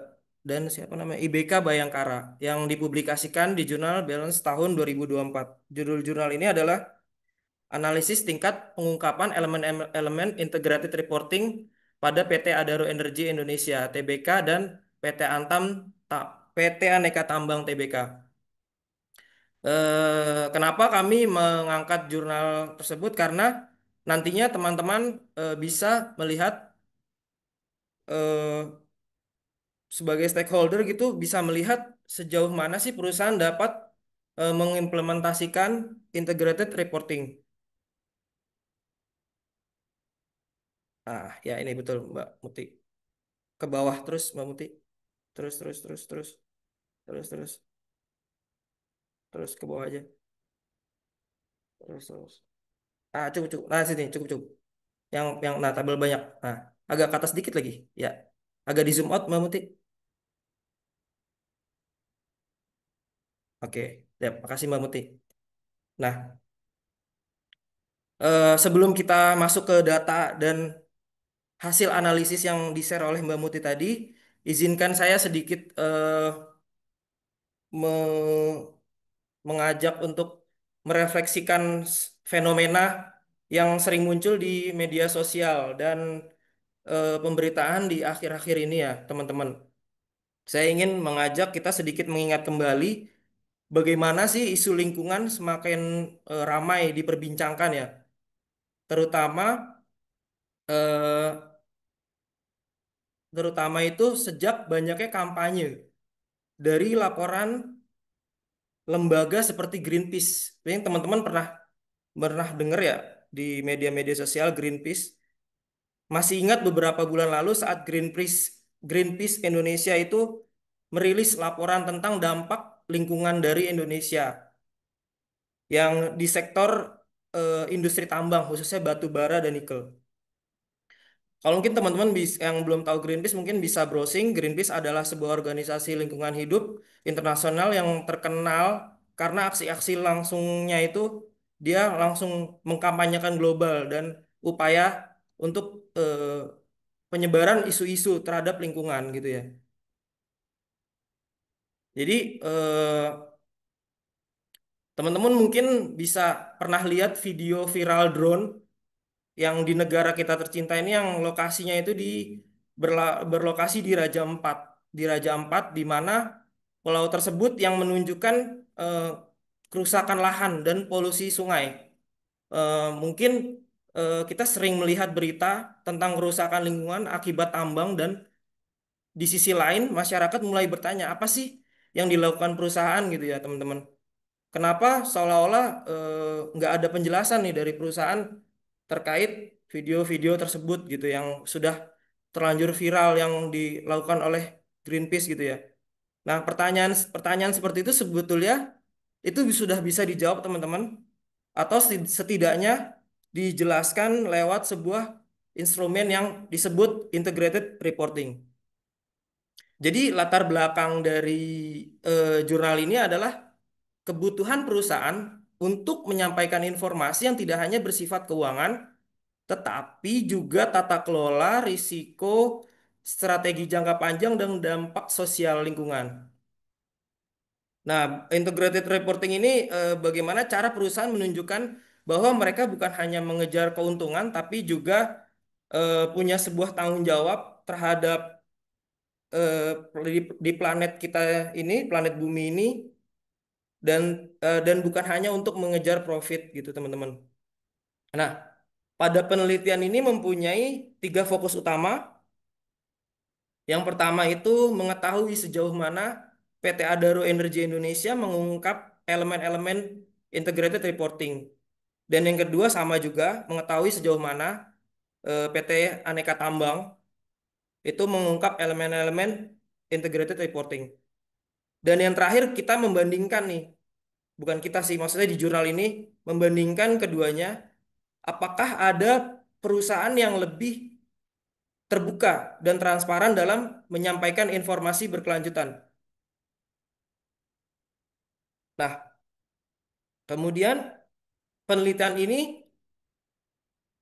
siapa namanya IBK Bayangkara yang dipublikasikan di jurnal Balance tahun 2024. Judul jurnal ini adalah Analisis Tingkat Pengungkapan Elemen-elemen Integrated Reporting pada PT Adaro Energi Indonesia (TBK) dan PT Antam PT Aneka Tambang (TBK). Kenapa kami mengangkat jurnal tersebut? Karena nantinya teman-teman bisa melihat eh, sebagai stakeholder gitu bisa melihat sejauh mana sih perusahaan dapat mengimplementasikan integrated reporting. Ya ini betul Mbak Muti. Ke bawah terus Mbak Muti. Terus terus terus terus terus terus terus ke bawah aja. Terus terus. Cukup cukup. Nah sini cukup cukup. Yang nah tabel banyak. Nah, agak ke atas dikit lagi. Ya. Agak di zoom out Mbak Muti. Oke. Ya, makasih Mbak Muti. Nah, sebelum kita masuk ke data dan hasil analisis yang di-share oleh Mbak Muti tadi, izinkan saya sedikit mengajak untuk merefleksikan fenomena yang sering muncul di media sosial dan pemberitaan di akhir-akhir ini ya, teman-teman. Saya ingin mengajak kita sedikit mengingat kembali bagaimana sih isu lingkungan semakin ramai diperbincangkan ya, terutama eh, terutama itu sejak banyaknya kampanye dari laporan lembaga seperti Greenpeace. Yang teman-teman pernah pernah dengar ya di media-media sosial Greenpeace. Masih ingat beberapa bulan lalu saat Greenpeace Indonesia itu merilis laporan tentang dampak lingkungan dari Indonesia yang di sektor industri tambang khususnya batu bara dan nikel. Kalau mungkin teman-teman yang belum tahu Greenpeace mungkin bisa browsing. Greenpeace adalah sebuah organisasi lingkungan hidup internasional yang terkenal karena aksi-aksi langsungnya itu dia langsung mengkampanyekan global dan upaya untuk penyebaran isu-isu terhadap lingkungan gitu ya. Jadi teman-teman mungkin bisa pernah lihat video viral drone yang di negara kita tercinta ini yang lokasinya itu berlokasi di Raja Ampat. Di Raja Ampat di mana pulau tersebut yang menunjukkan eh, kerusakan lahan dan polusi sungai. Mungkin kita sering melihat berita tentang kerusakan lingkungan akibat tambang dan di sisi lain masyarakat mulai bertanya apa sih yang dilakukan perusahaan gitu ya teman-teman. Kenapa seolah-olah nggak ada penjelasan nih dari perusahaan terkait video-video tersebut gitu yang sudah terlanjur viral yang dilakukan oleh Greenpeace gitu ya. Nah, pertanyaan seperti itu sebetulnya itu sudah bisa dijawab teman-teman atau setidaknya dijelaskan lewat sebuah instrumen yang disebut integrated reporting. Jadi latar belakang dari jurnal ini adalah kebutuhan perusahaan untuk menyampaikan informasi yang tidak hanya bersifat keuangan, tetapi juga tata kelola, risiko, strategi jangka panjang, dan dampak sosial lingkungan. Nah, integrated reporting ini bagaimana cara perusahaan menunjukkan bahwa mereka bukan hanya mengejar keuntungan, tapi juga punya sebuah tanggung jawab terhadap di planet kita ini, planet bumi ini, dan bukan hanya untuk mengejar profit gitu teman-teman. Nah, pada penelitian ini mempunyai 3 fokus utama. Yang pertama itu mengetahui sejauh mana PT Adaro Energi Indonesia mengungkap elemen-elemen integrated reporting. Dan yang kedua sama juga mengetahui sejauh mana PT Aneka Tambang itu mengungkap elemen-elemen integrated reporting. Dan yang terakhir kita membandingkan nih, bukan kita sih, maksudnya di jurnal ini membandingkan keduanya, apakah ada perusahaan yang lebih terbuka dan transparan dalam menyampaikan informasi berkelanjutan. Nah, kemudian penelitian ini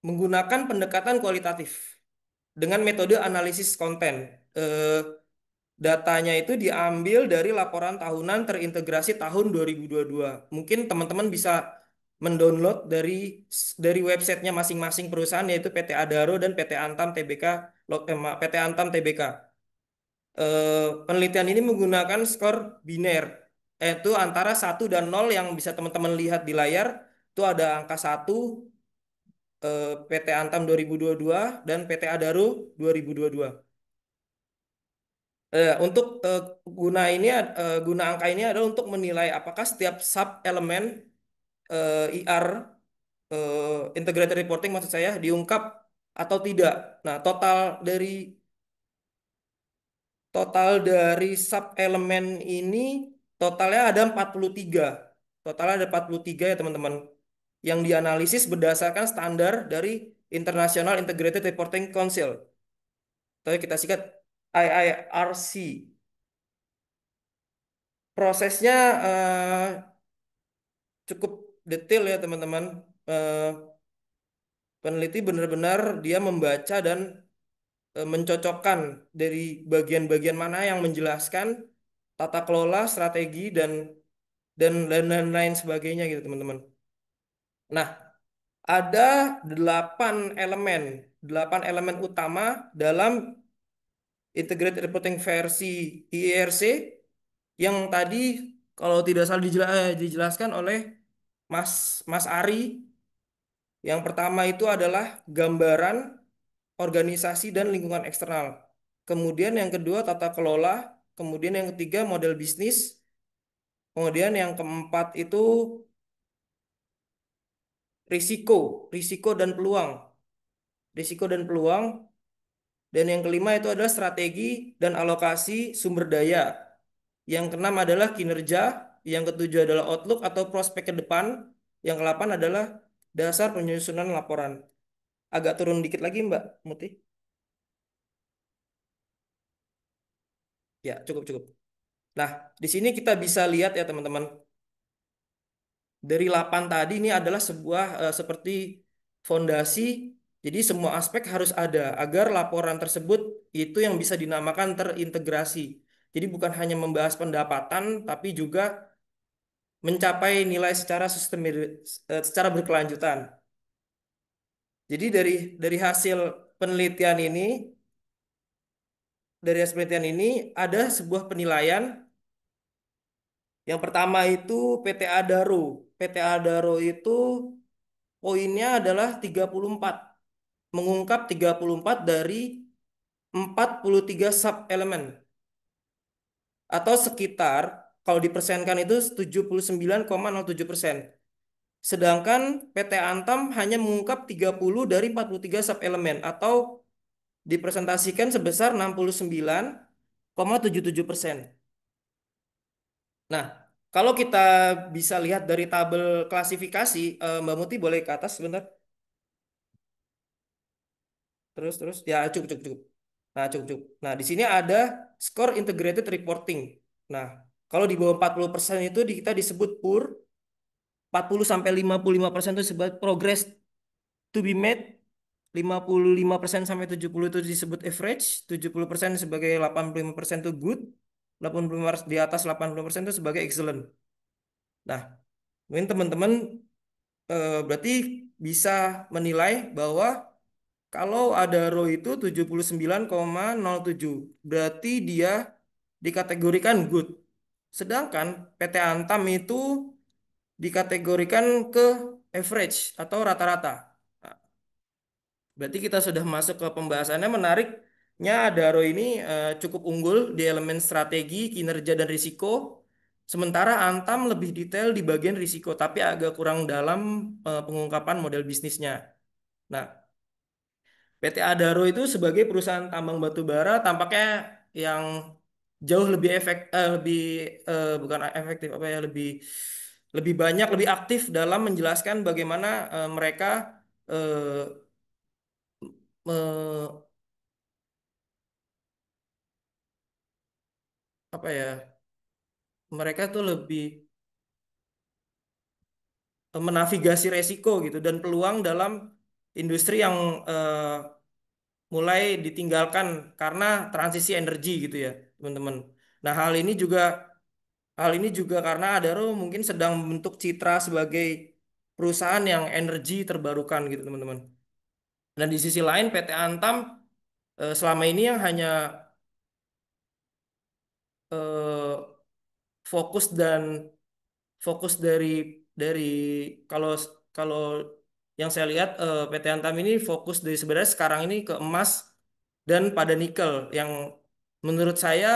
menggunakan pendekatan kualitatif dengan metode analisis konten. Datanya itu diambil dari laporan tahunan terintegrasi tahun 2022. Mungkin teman-teman bisa mendownload dari websitenya masing-masing perusahaan, yaitu PT Adaro dan PT Antam TBK, PT Antam TBK. Penelitian ini menggunakan skor biner, yaitu antara 1 dan 0 yang bisa teman-teman lihat di layar. Itu ada angka 1, PT Antam 2022 dan PT Adaro 2022. Untuk guna angka ini adalah untuk menilai apakah setiap sub elemen IR, integrated reporting maksud saya, diungkap atau tidak. Nah, total dari sub elemen ini totalnya ada 43. Totalnya ada 43 ya teman-teman. Yang dianalisis berdasarkan standar dari International Integrated Reporting Council. Atau kita singkat IIRC. Prosesnya cukup detail ya teman-teman. Peneliti benar-benar dia membaca dan mencocokkan dari bagian-bagian mana yang menjelaskan tata kelola, strategi dan lain sebagainya gitu teman-teman. Nah, ada 8 elemen utama dalam Integrated Reporting versi IERC yang tadi kalau tidak salah dijelaskan oleh Mas Ari. Yang pertama itu adalah gambaran organisasi dan lingkungan eksternal. Kemudian yang kedua tata kelola, kemudian yang ketiga model bisnis, kemudian yang keempat itu risiko dan peluang. Risiko dan peluang. Dan yang kelima itu adalah strategi dan alokasi sumber daya. Yang keenam adalah kinerja, yang ketujuh adalah outlook atau prospek ke depan, yang ke-8 adalah dasar penyusunan laporan. Agak turun dikit lagi Mbak Muti. Ya, cukup. Nah, di sini kita bisa lihat ya teman-teman. Dari 8 tadi ini adalah sebuah seperti fondasi. Jadi semua aspek harus ada agar laporan tersebut itu yang bisa dinamakan terintegrasi. Jadi bukan hanya membahas pendapatan, tapi juga mencapai nilai secara secara berkelanjutan. Jadi dari hasil penelitian ini, ada sebuah penilaian. Yang pertama itu PT Adaro. PT Adaro itu poinnya adalah 34. Mengungkap 34 dari 43 sub elemen. Atau sekitar kalau dipersenkan itu 79,07%. Sedangkan PT Antam hanya mengungkap 30 dari 43 sub elemen atau dipresentasikan sebesar 69,77%. Nah, kalau kita bisa lihat dari tabel klasifikasi, Mbak Muti boleh ke atas sebentar. Terus. Ya, cukup. Nah, cukup. Nah, di sini ada skor integrated reporting. Nah, kalau di bawah 40% itu kita disebut poor, 40 sampai 55% itu disebut progress to be made, 55% sampai 70 itu disebut average, 70% sebagai 85% itu good, 85 di atas 80% itu sebagai excellent. Nah, mungkin teman-teman berarti bisa menilai bahwa kalau ada row itu 79,07, berarti dia dikategorikan good. Sedangkan PT Antam itu dikategorikan ke average atau rata-rata. Nah, berarti kita sudah masuk ke pembahasannya. Menariknya Adaro ini cukup unggul di elemen strategi, kinerja, dan risiko. Sementara Antam lebih detail di bagian risiko, tapi agak kurang dalam pengungkapan model bisnisnya. Nah, PT Adaro itu sebagai perusahaan tambang batu bara tampaknya yang jauh lebih lebih bukan efektif apa ya, lebih lebih banyak, lebih aktif dalam menjelaskan bagaimana mereka eh, me- apa ya, mereka tuh lebih menavigasi resiko gitu dan peluang dalam industri yang mulai ditinggalkan karena transisi energi gitu ya, teman-teman. Nah, hal ini juga karena Adaro mungkin sedang membentuk citra sebagai perusahaan yang energi terbarukan gitu, teman-teman. Dan di sisi lain PT Antam selama ini yang hanya eh, fokus dan fokus dari kalau kalau yang saya lihat PT Antam ini fokus dari sebenarnya sekarang ini ke emas dan pada nikel yang menurut saya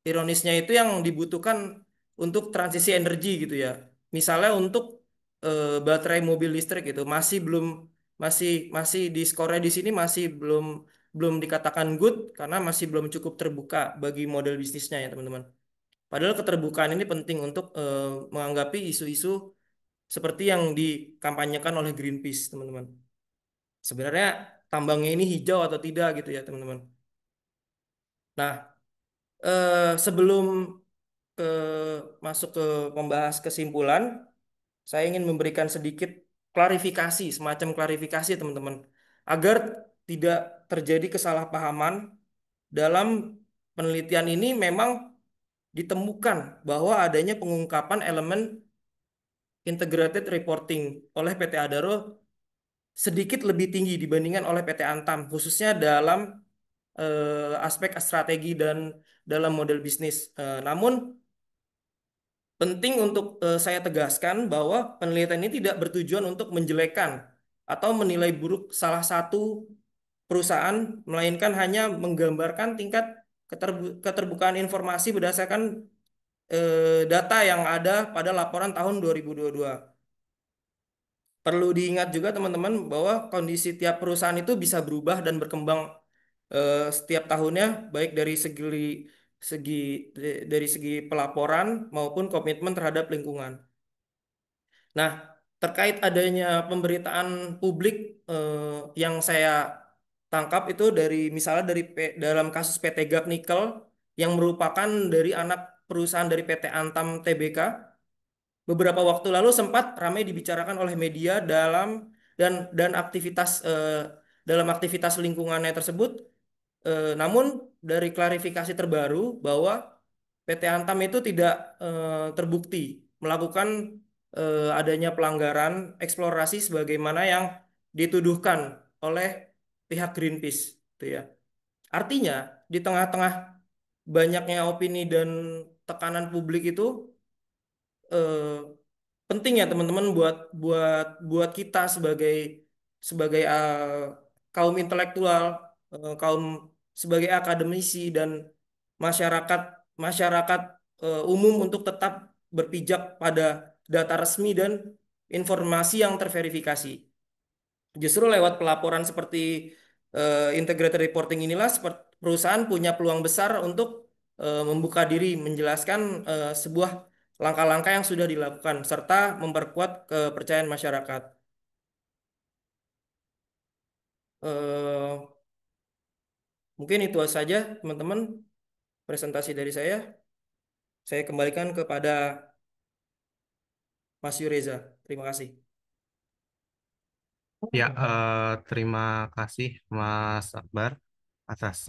ironisnya itu yang dibutuhkan untuk transisi energi gitu ya. Misalnya untuk baterai mobil listrik itu masih masih di skornya di sini masih belum belum dikatakan good karena masih belum cukup terbuka bagi model bisnisnya ya, teman-teman. Padahal keterbukaan ini penting untuk menganggapi isu-isu seperti yang dikampanyekan oleh Greenpeace, teman-teman. Sebenarnya tambangnya ini hijau atau tidak gitu ya, teman-teman. Nah, sebelum ke masuk ke membahas kesimpulan, saya ingin memberikan sedikit klarifikasi, semacam klarifikasi, teman-teman, agar tidak terjadi kesalahpahaman dalam penelitian ini. Memang ditemukan bahwa adanya pengungkapan elemen integrated reporting oleh PT Adaro sedikit lebih tinggi dibandingkan oleh PT Antam, khususnya dalam aspek strategi dan dalam model bisnis. Namun penting untuk saya tegaskan bahwa penelitian ini tidak bertujuan untuk menjelekkan atau menilai buruk salah satu perusahaan, melainkan hanya menggambarkan tingkat keterbukaan informasi berdasarkan data yang ada pada laporan tahun 2022. Perlu diingat juga teman-teman bahwa kondisi tiap perusahaan itu bisa berubah dan berkembang setiap tahunnya, baik segi dari segi pelaporan maupun komitmen terhadap lingkungan. Nah, terkait adanya pemberitaan publik yang saya tangkap itu dari misalnya dalam kasus PT Gap Nikel yang merupakan dari anak perusahaan dari PT Antam Tbk, beberapa waktu lalu sempat ramai dibicarakan oleh media dan dalam aktivitas lingkungannya tersebut. Namun dari klarifikasi terbaru bahwa PT Antam itu tidak terbukti melakukan adanya pelanggaran eksplorasi sebagaimana yang dituduhkan oleh pihak Greenpeace, gitu ya. Artinya di tengah-tengah banyaknya opini dan tekanan publik itu eh, penting ya, teman-teman, buat buat buat kita sebagai sebagai kaum intelektual, kaum sebagai akademisi dan masyarakat masyarakat umum untuk tetap berpijak pada data resmi dan informasi yang terverifikasi. Justru lewat pelaporan seperti integrated reporting inilah perusahaan punya peluang besar untuk membuka diri, menjelaskan sebuah langkah-langkah yang sudah dilakukan serta memperkuat kepercayaan masyarakat. Eh, Mungkin itu saja, teman-teman, presentasi dari saya. Saya kembalikan kepada Mas Yureza. Terima kasih.
Ya, terima kasih Mas Akbar atas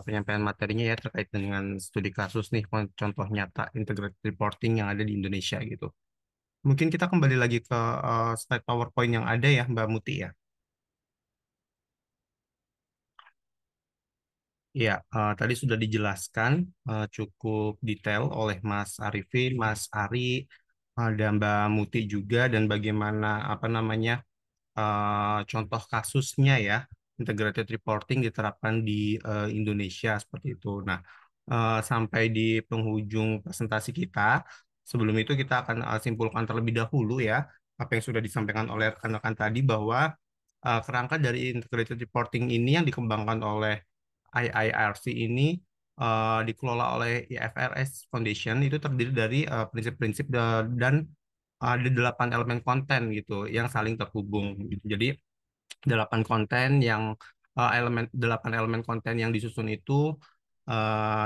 penyampaian materinya ya terkait dengan studi kasus nih, contoh nyata integrated reporting yang ada di Indonesia gitu. Mungkin kita kembali lagi ke slide PowerPoint yang ada ya, Mbak Muti ya. Ya, tadi sudah dijelaskan cukup detail oleh Mas Arifin, Mas Ari, dan Mbak Muti juga, dan bagaimana apa namanya contoh kasusnya ya integrated reporting diterapkan di Indonesia seperti itu. Nah, sampai di penghujung presentasi kita. Sebelum itu kita akan simpulkan terlebih dahulu ya apa yang sudah disampaikan oleh rekan-rekan tadi bahwa kerangka dari integrated reporting ini yang dikembangkan oleh IIRC ini dikelola oleh IFRS Foundation itu terdiri dari prinsip-prinsip dan ada 8 elemen konten gitu yang saling terhubung gitu. Jadi 8 elemen konten yang disusun itu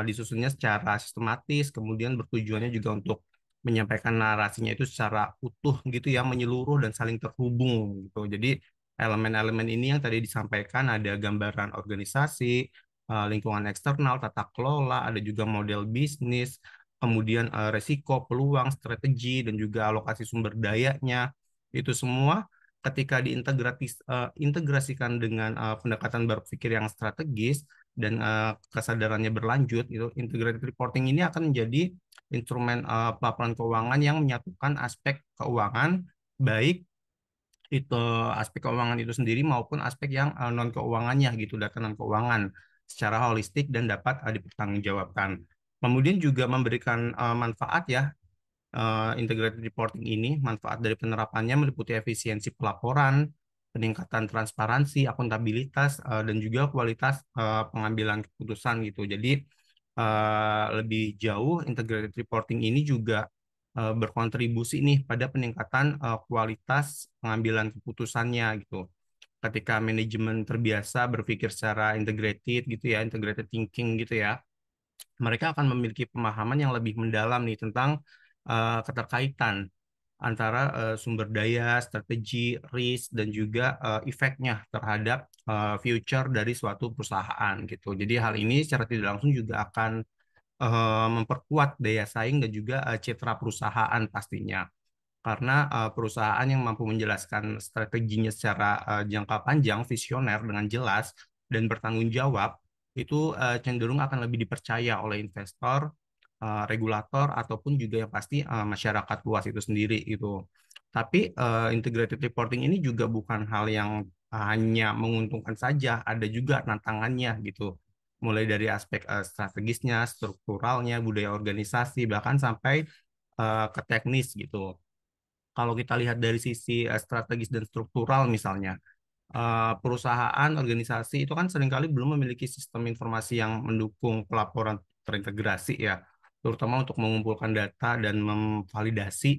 disusunnya secara sistematis, kemudian bertujuannya juga untuk menyampaikan narasinya itu secara utuh gitu ya, menyeluruh dan saling terhubung gitu. Jadi elemen-elemen ini yang tadi disampaikan ada gambaran organisasi, lingkungan eksternal, tata kelola, ada juga model bisnis, kemudian resiko, peluang, strategi, dan juga alokasi sumber dayanya. Itu semua ketika diintegrasikan dengan pendekatan berpikir yang strategis dan kesadarannya berlanjut, itu integrated reporting ini akan menjadi instrumen pelaporan keuangan yang menyatukan aspek keuangan baik itu aspek keuangan itu sendiri maupun aspek yang non keuangannya gitu, data non keuangan secara holistik dan dapat dipertanggungjawabkan. Kemudian juga memberikan manfaat ya. Integrated reporting ini, manfaat dari penerapannya meliputi efisiensi pelaporan, peningkatan transparansi, akuntabilitas, dan juga kualitas pengambilan keputusan gitu. Jadi lebih jauh, integrated reporting ini juga berkontribusi nih pada peningkatan kualitas pengambilan keputusannya gitu. Ketika manajemen terbiasa berpikir secara integrated gitu ya, integrated thinking gitu ya, mereka akan memiliki pemahaman yang lebih mendalam nih tentang keterkaitan antara sumber daya, strategi, risk, dan juga efeknya terhadap future dari suatu perusahaan gitu. Jadi hal ini secara tidak langsung juga akan memperkuat daya saing dan juga citra perusahaan pastinya. Karena perusahaan yang mampu menjelaskan strateginya secara jangka panjang, visioner dengan jelas dan bertanggung jawab, itu cenderung akan lebih dipercaya oleh investor, regulator, ataupun juga yang pasti masyarakat luas itu sendiri itu. Tapi integrated reporting ini juga bukan hal yang hanya menguntungkan saja, ada juga tantangannya gitu. Mulai dari aspek strategisnya, strukturalnya, budaya organisasi, bahkan sampai ke teknis gitu. Kalau kita lihat dari sisi strategis dan struktural misalnya, perusahaan, organisasi itu kan seringkali belum memiliki sistem informasi yang mendukung pelaporan terintegrasi ya, terutama untuk mengumpulkan data dan memvalidasi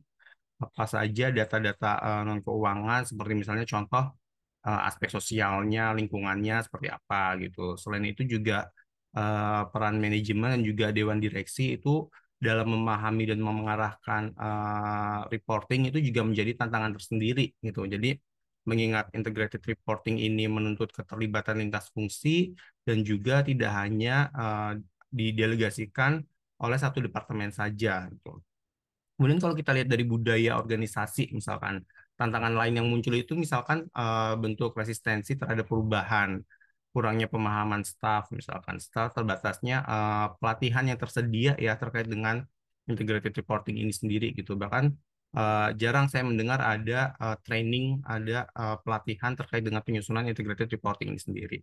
apa saja data-data non-keuangan, seperti misalnya contoh aspek sosialnya, lingkungannya seperti apa gitu. Selain itu juga peran manajemen dan juga dewan direksi itu dalam memahami dan mengarahkan reporting itu juga menjadi tantangan tersendiri gitu. Jadi mengingat integrated reporting ini menuntut keterlibatan lintas fungsi dan juga tidak hanya didelegasikan oleh satu departemen saja gitu. Kemudian kalau kita lihat dari budaya organisasi misalkan, tantangan lain yang muncul itu misalkan bentuk resistensi terhadap perubahan, kurangnya pemahaman staf, misalkan staf terbatasnya pelatihan yang tersedia ya terkait dengan integrated reporting ini sendiri gitu. Bahkan jarang saya mendengar ada training, ada pelatihan terkait dengan penyusunan integrated reporting ini sendiri.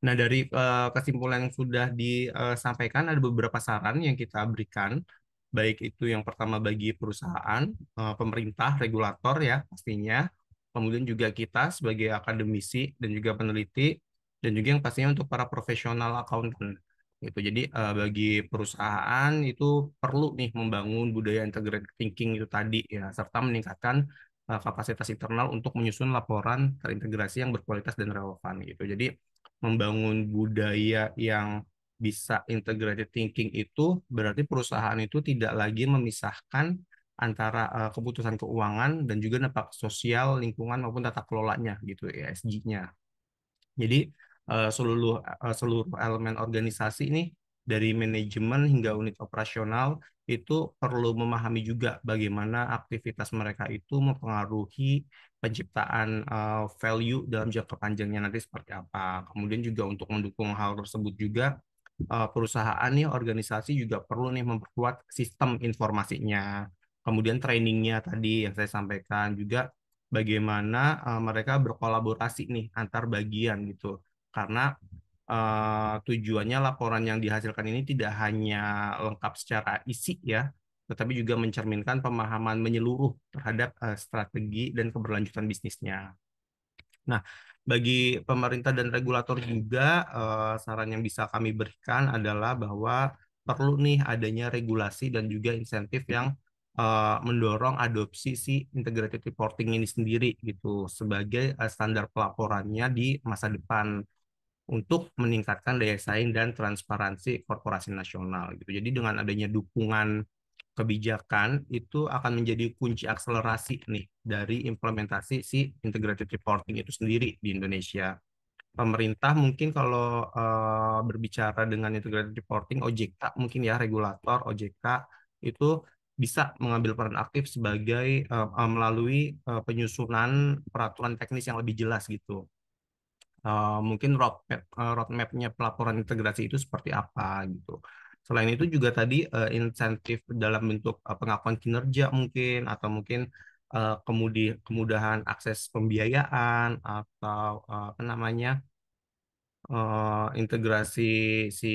Nah, dari kesimpulan yang sudah disampaikan, ada beberapa saran yang kita berikan, baik itu yang pertama bagi perusahaan, pemerintah, regulator ya pastinya, kemudian juga kita sebagai akademisi dan juga peneliti, dan juga yang pastinya untuk para profesional accountant. Gitu. Jadi bagi perusahaan itu perlu nih membangun budaya integrated thinking itu tadi ya, serta meningkatkan kapasitas internal untuk menyusun laporan terintegrasi yang berkualitas dan relevan gitu. Jadi membangun budaya yang bisa integrated thinking itu berarti perusahaan itu tidak lagi memisahkan antara keputusan keuangan dan juga dampak sosial, lingkungan maupun tata kelolanya gitu ESG-nya. Jadi seluruh elemen organisasi ini dari manajemen hingga unit operasional itu perlu memahami juga bagaimana aktivitas mereka itu mempengaruhi penciptaan value dalam jangka panjangnya nanti seperti apa. Kemudian juga untuk mendukung hal tersebut juga perusahaan nih organisasi juga perlu nih memperkuat sistem informasinya. Kemudian trainingnya tadi yang saya sampaikan juga bagaimana mereka berkolaborasi nih antar bagian gitu. Karena tujuannya laporan yang dihasilkan ini tidak hanya lengkap secara isi ya, tetapi juga mencerminkan pemahaman menyeluruh terhadap strategi dan keberlanjutan bisnisnya. Nah, bagi pemerintah dan regulator juga saran yang bisa kami berikan adalah bahwa perlu nih adanya regulasi dan juga insentif yang mendorong adopsi si integrated reporting ini sendiri gitu sebagai standar pelaporannya di masa depan untuk meningkatkan daya saing dan transparansi korporasi nasional gitu. Jadi dengan adanya dukungan kebijakan itu akan menjadi kunci akselerasi nih dari implementasi si integrated reporting itu sendiri di Indonesia. Pemerintah mungkin kalau berbicara dengan integrated reporting, OJK mungkin ya regulator OJK itu bisa mengambil peran aktif sebagai melalui penyusunan peraturan teknis yang lebih jelas gitu. Mungkin roadmap-nya pelaporan integrasi itu seperti apa gitu. Selain itu juga tadi insentif dalam bentuk pengakuan kinerja mungkin atau mungkin kemudahan akses pembiayaan atau apa namanya integrasi si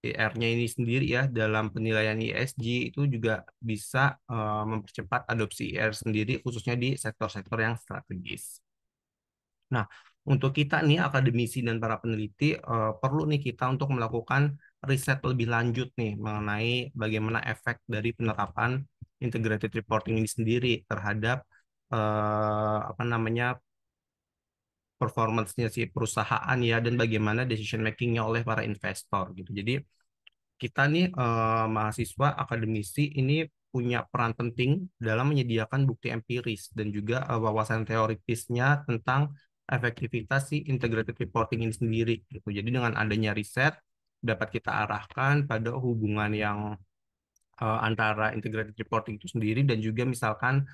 IR-nya ini sendiri ya dalam penilaian ESG itu juga bisa mempercepat adopsi IR sendiri khususnya di sektor-sektor yang strategis. Nah, untuk kita nih akademisi dan para peneliti perlu nih kita untuk melakukan riset lebih lanjut nih mengenai bagaimana efek dari penerapan integrated reporting ini sendiri terhadap apa namanya performance-nya si perusahaan ya dan bagaimana decision making-nya oleh para investor gitu. Jadi kita nih mahasiswa akademisi ini punya peran penting dalam menyediakan bukti empiris dan juga wawasan teoritisnya tentang efektivitas si integrated reporting ini sendiri gitu. Jadi dengan adanya riset dapat kita arahkan pada hubungan yang antara integrated reporting itu sendiri dan juga misalkan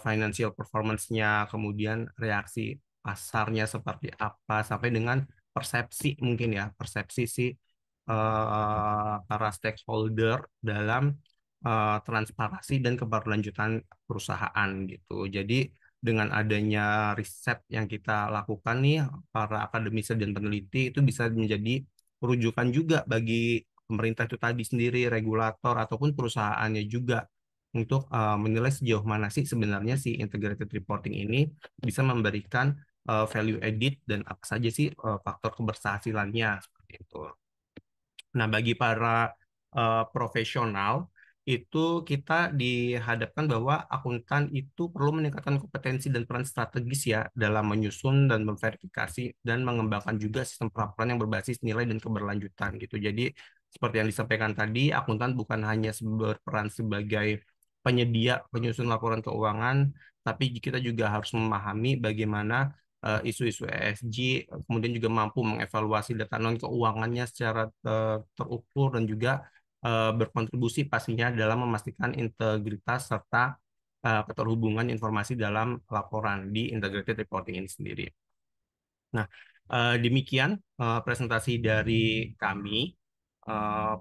financial performance-nya, kemudian reaksi pasarnya seperti apa sampai dengan persepsi mungkin ya, persepsi si para stakeholder dalam transparansi dan keberlanjutan perusahaan gitu. Jadi dengan adanya riset yang kita lakukan nih, para akademisi dan peneliti itu bisa menjadi rujukan juga bagi pemerintah itu tadi sendiri, regulator ataupun perusahaannya juga untuk menilai sejauh mana sih sebenarnya si integrated reporting ini bisa memberikan value added dan apa saja sih faktor keberhasilannya seperti itu. Nah, bagi para profesional itu kita dihadapkan bahwa akuntan itu perlu meningkatkan kompetensi dan peran strategis ya dalam menyusun dan memverifikasi dan mengembangkan juga sistem pelaporan yang berbasis nilai dan keberlanjutan gitu. Jadi seperti yang disampaikan tadi, akuntan bukan hanya berperan sebagai penyedia penyusun laporan keuangan, tapi kita juga harus memahami bagaimana isu-isu ESG, kemudian juga mampu mengevaluasi data non keuangannya secara terukur dan juga berkontribusi pastinya dalam memastikan integritas serta keterhubungan informasi dalam laporan di integrated reporting ini sendiri. Nah, demikian presentasi dari kami,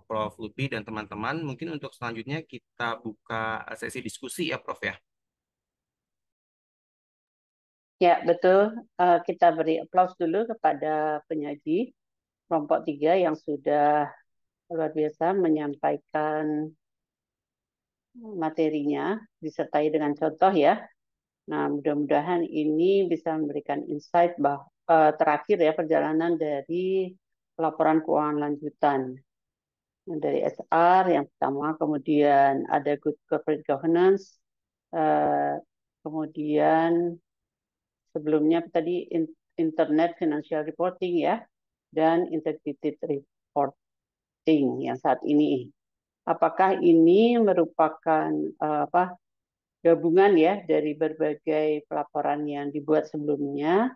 Prof. Lutfi dan teman-teman. Mungkin untuk selanjutnya kita buka sesi diskusi ya, Prof. ya.
Ya, betul. Kita beri aplaus dulu kepada penyaji kelompok 3 yang sudah luar biasa menyampaikan materinya, disertai dengan contoh ya. Nah, mudah-mudahan ini bisa memberikan insight terakhir ya perjalanan dari laporan keuangan lanjutan. Dari SR yang pertama, kemudian ada good corporate governance, kemudian sebelumnya tadi internet financial reporting ya, dan integrated reporting yang saat ini. Apakah ini merupakan gabungan ya dari berbagai pelaporan yang dibuat sebelumnya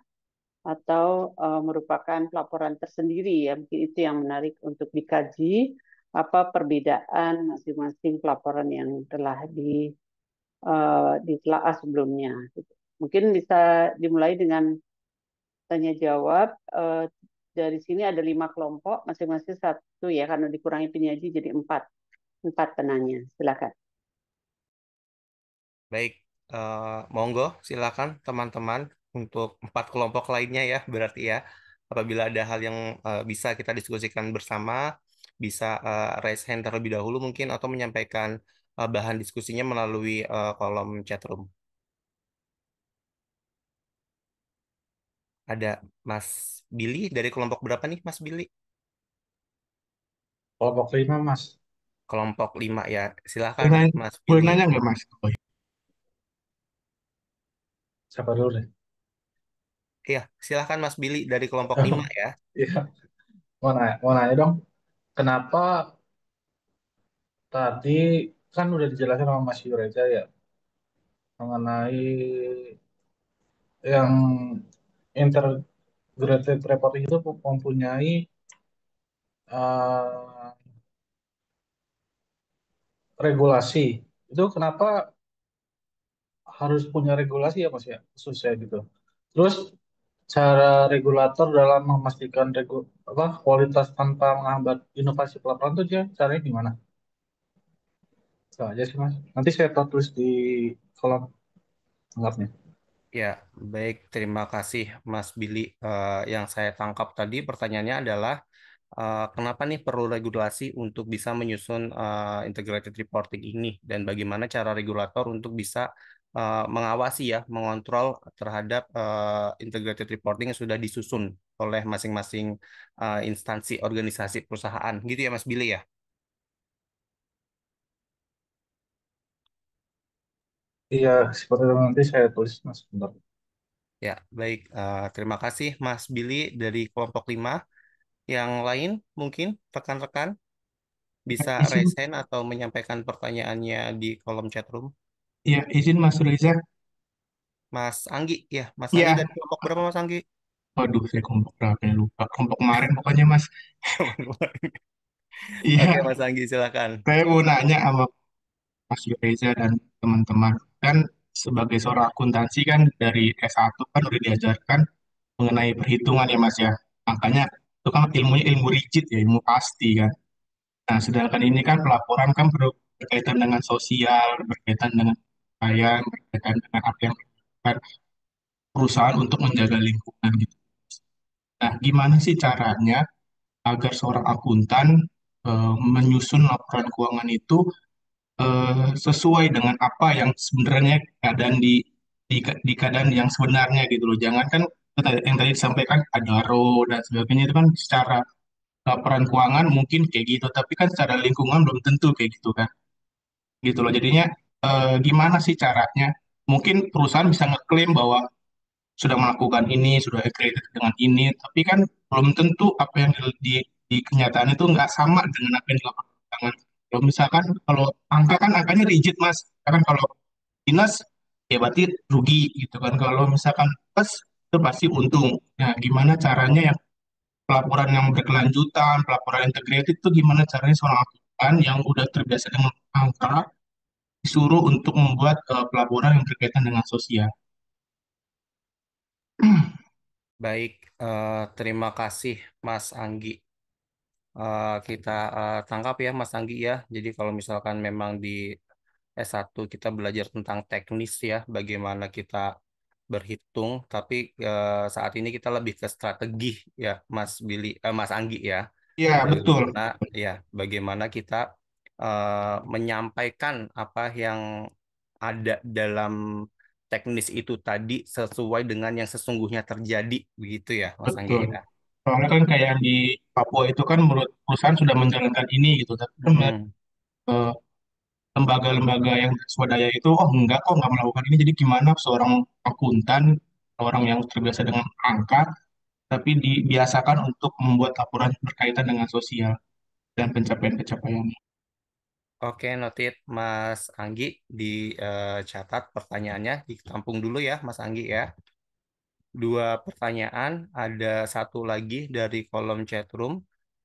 atau merupakan pelaporan tersendiri ya? Mungkin itu yang menarik untuk dikaji apa perbedaan masing-masing pelaporan yang telah ditelaah sebelumnya. Mungkin bisa dimulai dengan tanya jawab. Dari sini ada 5 kelompok, masing-masing 1 ya, karena dikurangi penyaji jadi 4 penanya. Silakan.
Baik, monggo silakan teman-teman untuk 4 kelompok lainnya ya berarti ya. Apabila ada hal yang bisa kita diskusikan bersama, bisa raise hand terlebih dahulu mungkin atau menyampaikan bahan diskusinya melalui kolom chat room. Ada Mas Billy dari kelompok berapa nih Mas Billy?
Kelompok 5, Mas.
Kelompok 5 ya.
Boleh
Silakan
nanya,
Mas
boleh
Billy.
nanya nggak Mas? Oh, iya.
Siapa dulu deh?
Iya, silakan Mas Billy dari kelompok 5 ya.
Iya, mau nanya dong. Kenapa tadi kan udah dijelaskan sama Mas Yureja ya mengenai yang integrated reporting itu mempunyai eh, regulasi. Itu kenapa harus punya regulasi ya Mas ya, khususnya gitu. Terus cara regulator dalam memastikan kualitas tanpa menghambat inovasi pelaporan itu dia caranya gimana? Itu aja sih Mas. Nanti saya tulis di kolom tanggapnya.
Ya, baik. Terima kasih Mas Billy. Yang saya tangkap tadi pertanyaannya adalah kenapa nih perlu regulasi untuk bisa menyusun integrated reporting ini dan bagaimana cara regulator untuk bisa mengawasi ya, mengontrol terhadap integrated reporting yang sudah disusun oleh masing-masing instansi organisasi perusahaan. Gitu ya Mas Billy ya?
Iya, seperti itu nanti saya tulis Mas. Bentar.
Ya, baik. Terima kasih Mas Billy dari kelompok 5. Yang lain mungkin rekan-rekan bisa
Izin,
raise hand atau menyampaikan pertanyaannya di kolom chat room.
ya izin Mas Reza.
Mas Anggi, ya, Mas Anggi
Ya,
dari kelompok berapa Mas Anggi?
waduh saya kelompok berapa ya lupa. Kelompok kemarin pokoknya Mas.
Oke,
Iya,
Mas Anggi silakan.
saya mau nanya sama Mas Reza dan teman-teman. Kan sebagai seorang akuntansi kan dari S1 kan udah diajarkan mengenai perhitungan ya Mas ya. Makanya itu kan ilmunya ilmu rigid ya, ilmu pasti kan. Nah, sedangkan ini kan pelaporan kan berkaitan dengan sosial, berkaitan dengan kekayaan, berkaitan dengan apa yang dilakukan perusahaan untuk menjaga lingkungan gitu. Nah, gimana sih caranya agar seorang akuntan menyusun laporan keuangan itu sesuai dengan apa yang sebenarnya keadaan di keadaan yang sebenarnya gitu loh. Jangan kan yang tadi disampaikan ada RO dan sebagainya itu kan secara laporan keuangan mungkin kayak gitu, tapi kan secara lingkungan belum tentu kayak gitu kan. Gitu loh. Jadinya gimana sih caranya? Mungkin perusahaan bisa ngeklaim bahwa sudah melakukan ini, sudah accredited dengan ini, tapi kan belum tentu apa yang di kenyataan itu nggak sama dengan apa yang dilakukan. Kalau misalkan kalau angka kan angkanya rigid mas, kan kalau minus ya berarti rugi gitu kan. Kalau misalkan plus itu pasti untung. Nah, gimana caranya yang pelaporan yang berkelanjutan, pelaporan integrated itu gimana caranya seorang akuntan yang udah terbiasa dengan angka disuruh untuk membuat pelaporan yang berkaitan dengan sosial.
Baik, terima kasih Mas Anggi. Kita tangkap ya Mas Anggi ya. Jadi kalau misalkan memang di S1 kita belajar tentang teknis ya, bagaimana kita berhitung, tapi saat ini kita lebih ke strategi ya Mas Billy, Mas Anggi ya.
Ya, betul.
Bagaimana ya, bagaimana kita menyampaikan apa yang ada dalam teknis itu tadi sesuai dengan yang sesungguhnya terjadi, begitu ya, Mas Anggi
Betul.
ya.
Soalnya kan kayak yang di Papua itu kan menurut perusahaan sudah menjalankan ini gitu, tapi kan melihat
Mm-mm.
eh, lembaga-lembaga yang swadaya itu, oh enggak kok nggak melakukan ini, jadi gimana seorang akuntan, orang yang terbiasa dengan angka, tapi dibiasakan untuk membuat laporan berkaitan dengan sosial dan pencapaian-pencapaiannya.
Oke, noted Mas Anggi dicatat pertanyaannya, ditampung dulu ya, Mas Anggi ya. Dua pertanyaan, ada satu lagi dari kolom chat room,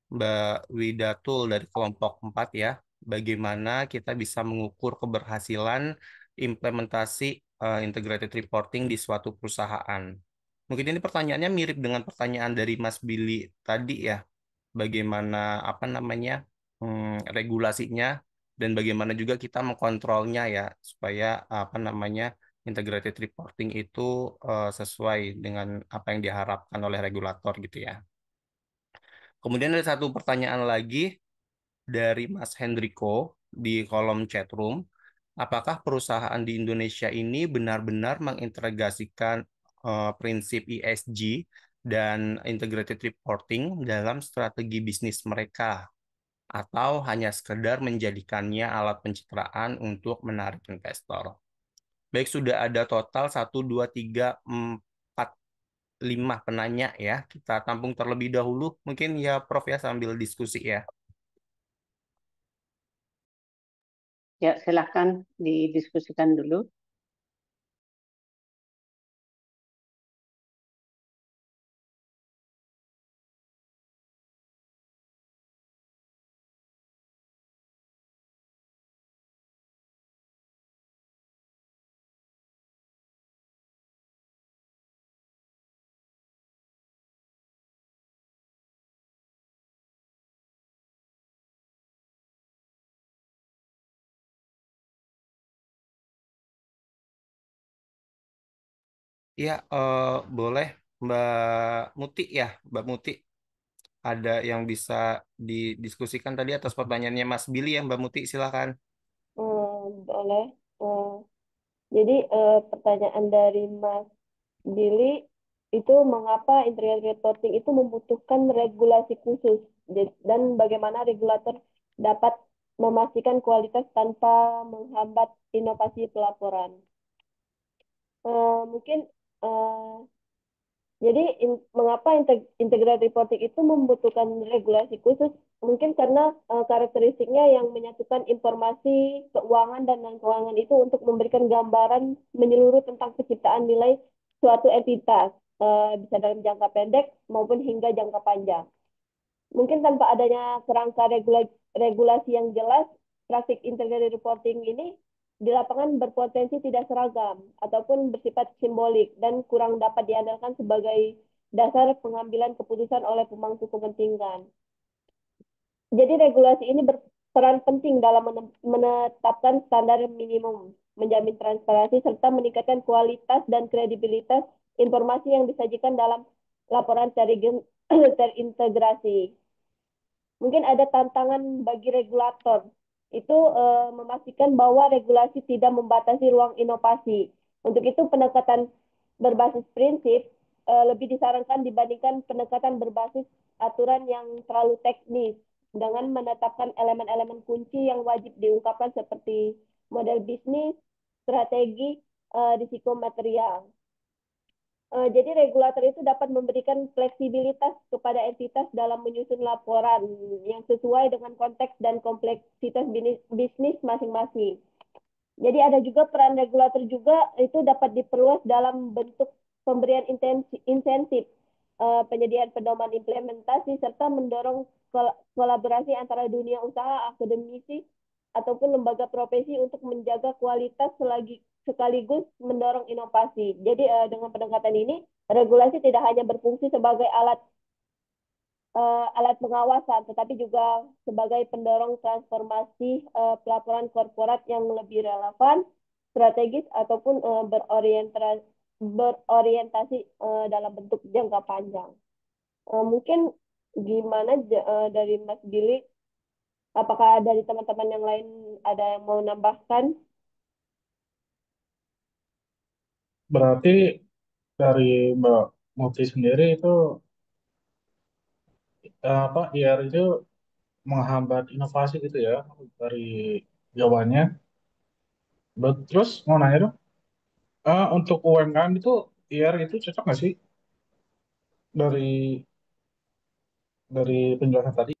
Mbak Widatul dari kelompok 4 ya. Bagaimana kita bisa mengukur keberhasilan implementasi integrated reporting di suatu perusahaan? Mungkin ini pertanyaannya mirip dengan pertanyaan dari Mas Billy tadi ya. Bagaimana apa namanya regulasinya dan bagaimana juga kita mengkontrolnya ya supaya apa namanya integrated reporting itu sesuai dengan apa yang diharapkan oleh regulator gitu ya. Kemudian ada satu pertanyaan lagi dari Mas Hendriko di kolom chat room. Apakah perusahaan di Indonesia ini benar-benar mengintegrasikan prinsip ESG dan integrated reporting dalam strategi bisnis mereka, atau hanya sekedar menjadikannya alat pencitraan untuk menarik investor? Baik, sudah ada total 1, 2, 3, 4, 5 penanya ya. Kita tampung terlebih dahulu. Mungkin ya Prof ya sambil diskusi ya.
Ya, silahkan didiskusikan dulu.
Ya, boleh Mbak Muti ya, Mbak Muti. Ada yang bisa didiskusikan tadi atas pertanyaannya Mas Billy ya, Mbak Muti, silakan.
Boleh. Jadi pertanyaan dari Mas Billy itu mengapa integrated reporting itu membutuhkan regulasi khusus dan bagaimana regulator dapat memastikan kualitas tanpa menghambat inovasi pelaporan. Mungkin eh, jadi mengapa integrated reporting itu membutuhkan regulasi khusus? Mungkin karena karakteristiknya yang menyatukan informasi keuangan dan non-keuangan itu untuk memberikan gambaran menyeluruh tentang penciptaan nilai suatu entitas, bisa dalam jangka pendek maupun hingga jangka panjang. Mungkin tanpa adanya kerangka regulasi yang jelas, praktik integrated reporting ini di lapangan berpotensi tidak seragam ataupun bersifat simbolik dan kurang dapat diandalkan sebagai dasar pengambilan keputusan oleh pemangku kepentingan. Jadi regulasi ini berperan penting dalam menetapkan standar minimum, menjamin transparansi, serta meningkatkan kualitas dan kredibilitas informasi yang disajikan dalam laporan terintegrasi. Mungkin ada tantangan bagi regulator, itu memastikan bahwa regulasi tidak membatasi ruang inovasi. Untuk itu pendekatan berbasis prinsip lebih disarankan dibandingkan pendekatan berbasis aturan yang terlalu teknis dengan menetapkan elemen-elemen kunci yang wajib diungkapkan seperti model bisnis, strategi, risiko material. Jadi regulator itu dapat memberikan fleksibilitas kepada entitas dalam menyusun laporan yang sesuai dengan konteks dan kompleksitas bisnis masing-masing. Jadi ada juga peran regulator juga itu dapat diperluas dalam bentuk pemberian insentif, penyediaan pedoman implementasi, serta mendorong kolaborasi antara dunia usaha, akademisi, ataupun lembaga profesi untuk menjaga kualitas sekaligus mendorong inovasi. Jadi dengan pendekatan ini, regulasi tidak hanya berfungsi sebagai alat pengawasan, tetapi juga sebagai pendorong transformasi pelaporan korporat yang lebih relevan, strategis, ataupun berorientasi dalam bentuk jangka panjang. Mungkin gimana dari Mas Billy? Apakah dari teman-teman yang lain ada yang mau nambahkan?
Berarti dari Mbak Muti sendiri itu apa IR itu menghambat inovasi gitu ya dari jawabannya. Terus mau nanya dong, untuk UMKM itu IR itu cocok nggak sih dari penjelasan tadi?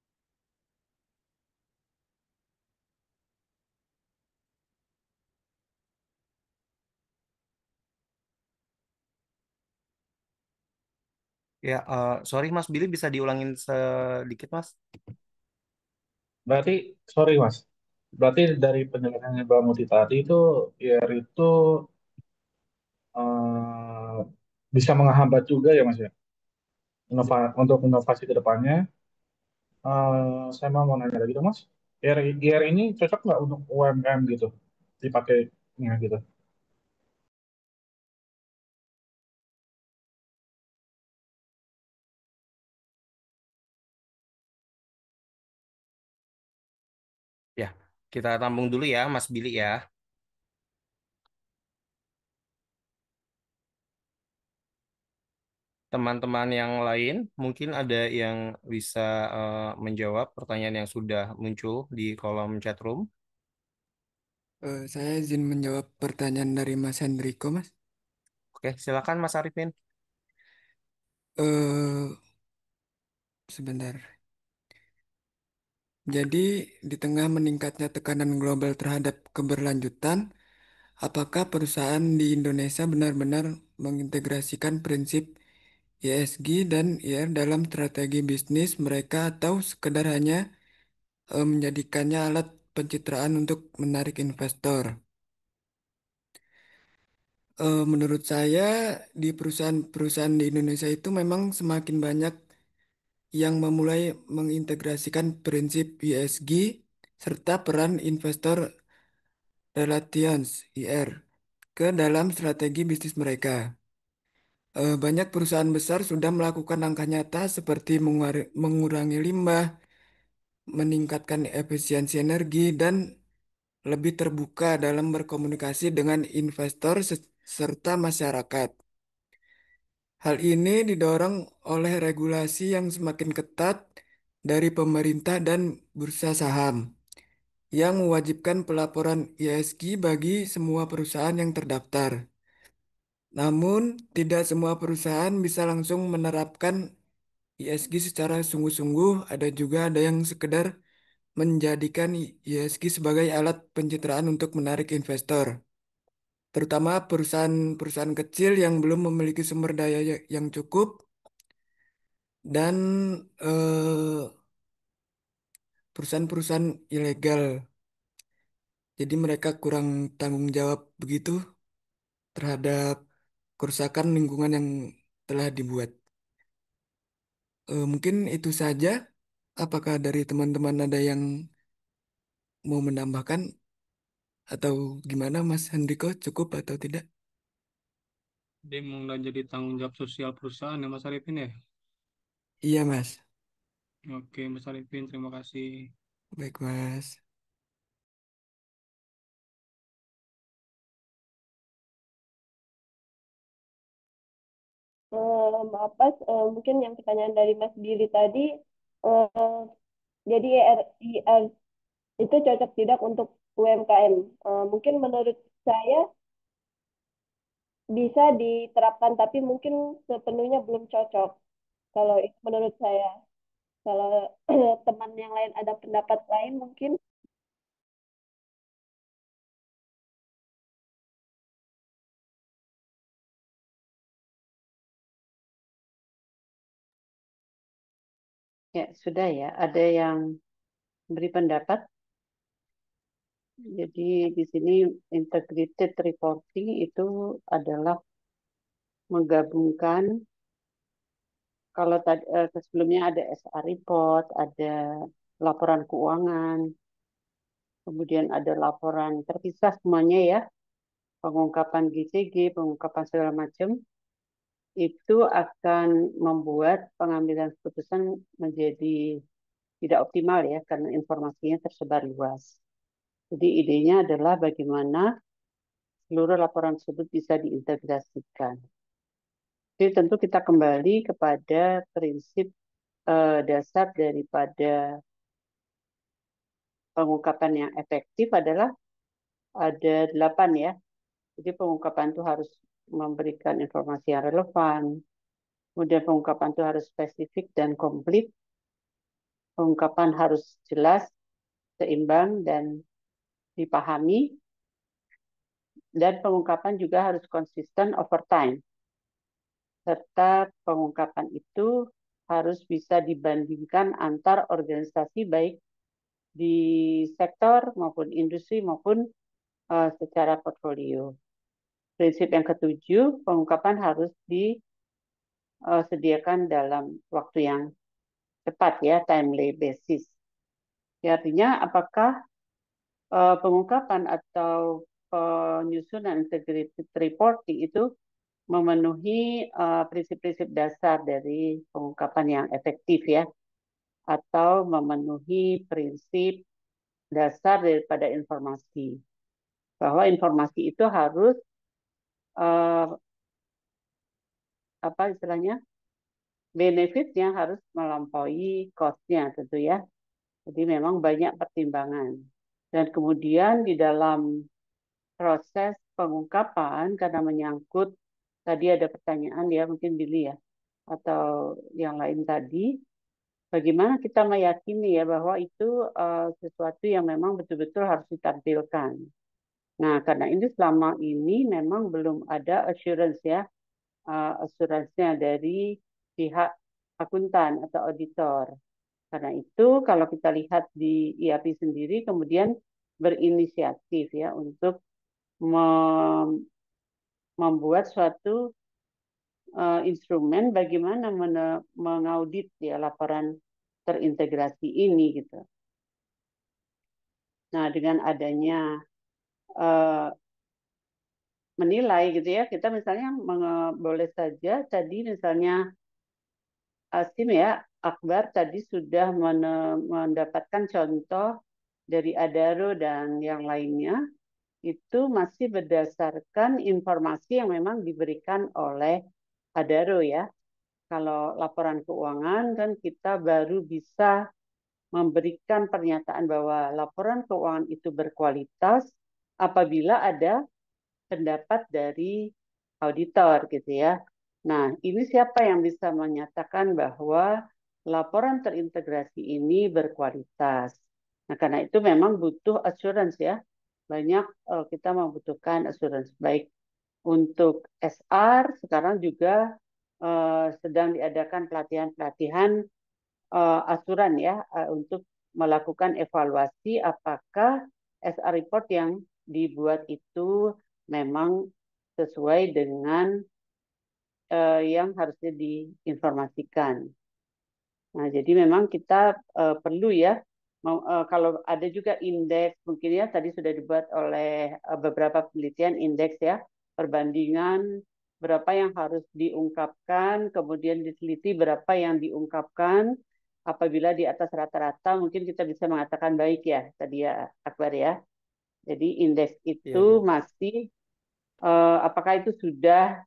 Ya, sorry Mas Billy, bisa diulangin sedikit Mas?
Berarti sorry Mas, berarti dari penjelasannya Mbak Muti tadi itu IR itu eh, bisa menghambat juga ya Mas ya, untuk inovasi ke depannya. Saya mau nanya lagi dong Mas, IR ini cocok nggak untuk UMKM gitu, dipakainya gitu?
Kita tampung dulu ya, Mas Billy ya. Teman-teman yang lain mungkin ada yang bisa menjawab pertanyaan yang sudah muncul di kolom chat room.
Saya izin menjawab pertanyaan dari Mas Hendriko, Mas.
Oke, silakan Mas Arifin.
Eh, Sebentar. Jadi, di tengah meningkatnya tekanan global terhadap keberlanjutan, apakah perusahaan di Indonesia benar-benar mengintegrasikan prinsip ESG dan IR dalam strategi bisnis mereka atau sekedar hanya menjadikannya alat pencitraan untuk menarik investor? Menurut saya, di perusahaan-perusahaan di Indonesia itu memang semakin banyak yang memulai mengintegrasikan prinsip ESG serta peran investor relations IR ke dalam strategi bisnis mereka. Banyak perusahaan besar sudah melakukan langkah nyata seperti mengurangi limbah, meningkatkan efisiensi energi, dan lebih terbuka dalam berkomunikasi dengan investor serta masyarakat. Hal ini didorong oleh regulasi yang semakin ketat dari pemerintah dan bursa saham, yang mewajibkan pelaporan ESG bagi semua perusahaan yang terdaftar. Namun, tidak semua perusahaan bisa langsung menerapkan ESG secara sungguh-sungguh. Ada yang sekedar menjadikan ESG sebagai alat pencitraan untuk menarik investor, terutama perusahaan-perusahaan kecil yang belum memiliki sumber daya yang cukup dan perusahaan-perusahaan ilegal. Jadi mereka kurang tanggung jawab begitu terhadap kerusakan lingkungan yang telah dibuat. Mungkin itu saja. Apakah dari teman-teman ada yang mau menambahkan atau gimana, Mas Hendriko? Cukup atau tidak?
Dia mau nggak jadi tanggung jawab sosial perusahaan ya Mas Arifin ya?
Iya, Mas.
Oke Mas Arifin, terima kasih.
Baik, Mas.
Maaf Mas, mungkin yang pertanyaan dari Mas Billy tadi, eh, jadi IR itu cocok tidak untuk UMKM? Mungkin menurut saya bisa diterapkan, tapi mungkin sepenuhnya belum cocok. Kalau itu menurut saya, kalau teman yang lain ada pendapat lain mungkin.
Ya, sudah ya. Ada yang beri pendapat. Jadi di sini integrated reporting itu adalah menggabungkan kalau tadi sebelumnya ada SR report, ada laporan keuangan, kemudian ada laporan terpisah semuanya ya, pengungkapan GCG, pengungkapan segala macam, itu akan membuat pengambilan keputusan menjadi tidak optimal ya, karena informasinya tersebar luas. Jadi idenya adalah bagaimana seluruh laporan tersebut bisa diintegrasikan. Jadi tentu kita kembali kepada prinsip dasar daripada pengungkapan yang efektif adalah ada 8 ya. Jadi pengungkapan itu harus memberikan informasi yang relevan. Kemudian pengungkapan itu harus spesifik dan komplit. Pengungkapan harus jelas, seimbang, dan dipahami. Dan pengungkapan juga harus konsisten over time. Serta pengungkapan itu harus bisa dibandingkan antar organisasi baik di sektor maupun industri maupun secara portfolio. Prinsip yang ketujuh, pengungkapan harus disediakan dalam waktu yang cepat ya, timely basis. Ya, artinya apakah pengungkapan atau penyusunan integrated reporting itu memenuhi prinsip-prinsip dasar dari pengungkapan yang efektif ya, atau memenuhi prinsip dasar daripada informasi. Bahwa informasi itu harus apa istilahnya, benefitnya harus melampaui cost-nya tentu ya. Jadi memang banyak pertimbangan. Dan kemudian di dalam proses pengungkapan, karena menyangkut, tadi ada pertanyaan ya, mungkin Billy ya, atau yang lain tadi, bagaimana kita meyakini ya bahwa itu sesuatu yang memang betul-betul harus ditampilkan. Nah, karena ini selama ini memang belum ada assurance ya, asuransinya dari pihak akuntan atau auditor. Karena itu kalau kita lihat di IAP sendiri kemudian berinisiatif ya untuk membuat suatu instrumen bagaimana mengaudit ya laporan terintegrasi ini gitu. Nah, dengan adanya menilai gitu ya, kita misalnya boleh saja tadi misalnya Asim ya, Akbar tadi sudah mendapatkan contoh dari Adaro dan yang lainnya, itu masih berdasarkan informasi yang memang diberikan oleh Adaro ya. Kalau laporan keuangan kan kita baru bisa memberikan pernyataan bahwa laporan keuangan itu berkualitas apabila ada pendapat dari auditor gitu ya. Nah, ini siapa yang bisa menyatakan bahwa laporan terintegrasi ini berkualitas? Nah, karena itu memang butuh assurance ya. Banyak kita membutuhkan assurance baik untuk SR, sekarang juga sedang diadakan pelatihan-pelatihan asuran ya untuk melakukan evaluasi apakah SR report yang dibuat itu memang sesuai dengan yang harusnya diinformasikan. Nah, jadi memang kita perlu ya, kalau ada juga indeks, mungkin ya tadi sudah dibuat oleh beberapa penelitian indeks ya, perbandingan berapa yang harus diungkapkan, kemudian diteliti berapa yang diungkapkan, apabila di atas rata-rata mungkin kita bisa mengatakan baik ya, tadi ya Akbar ya. Jadi indeks itu masih, apakah itu sudah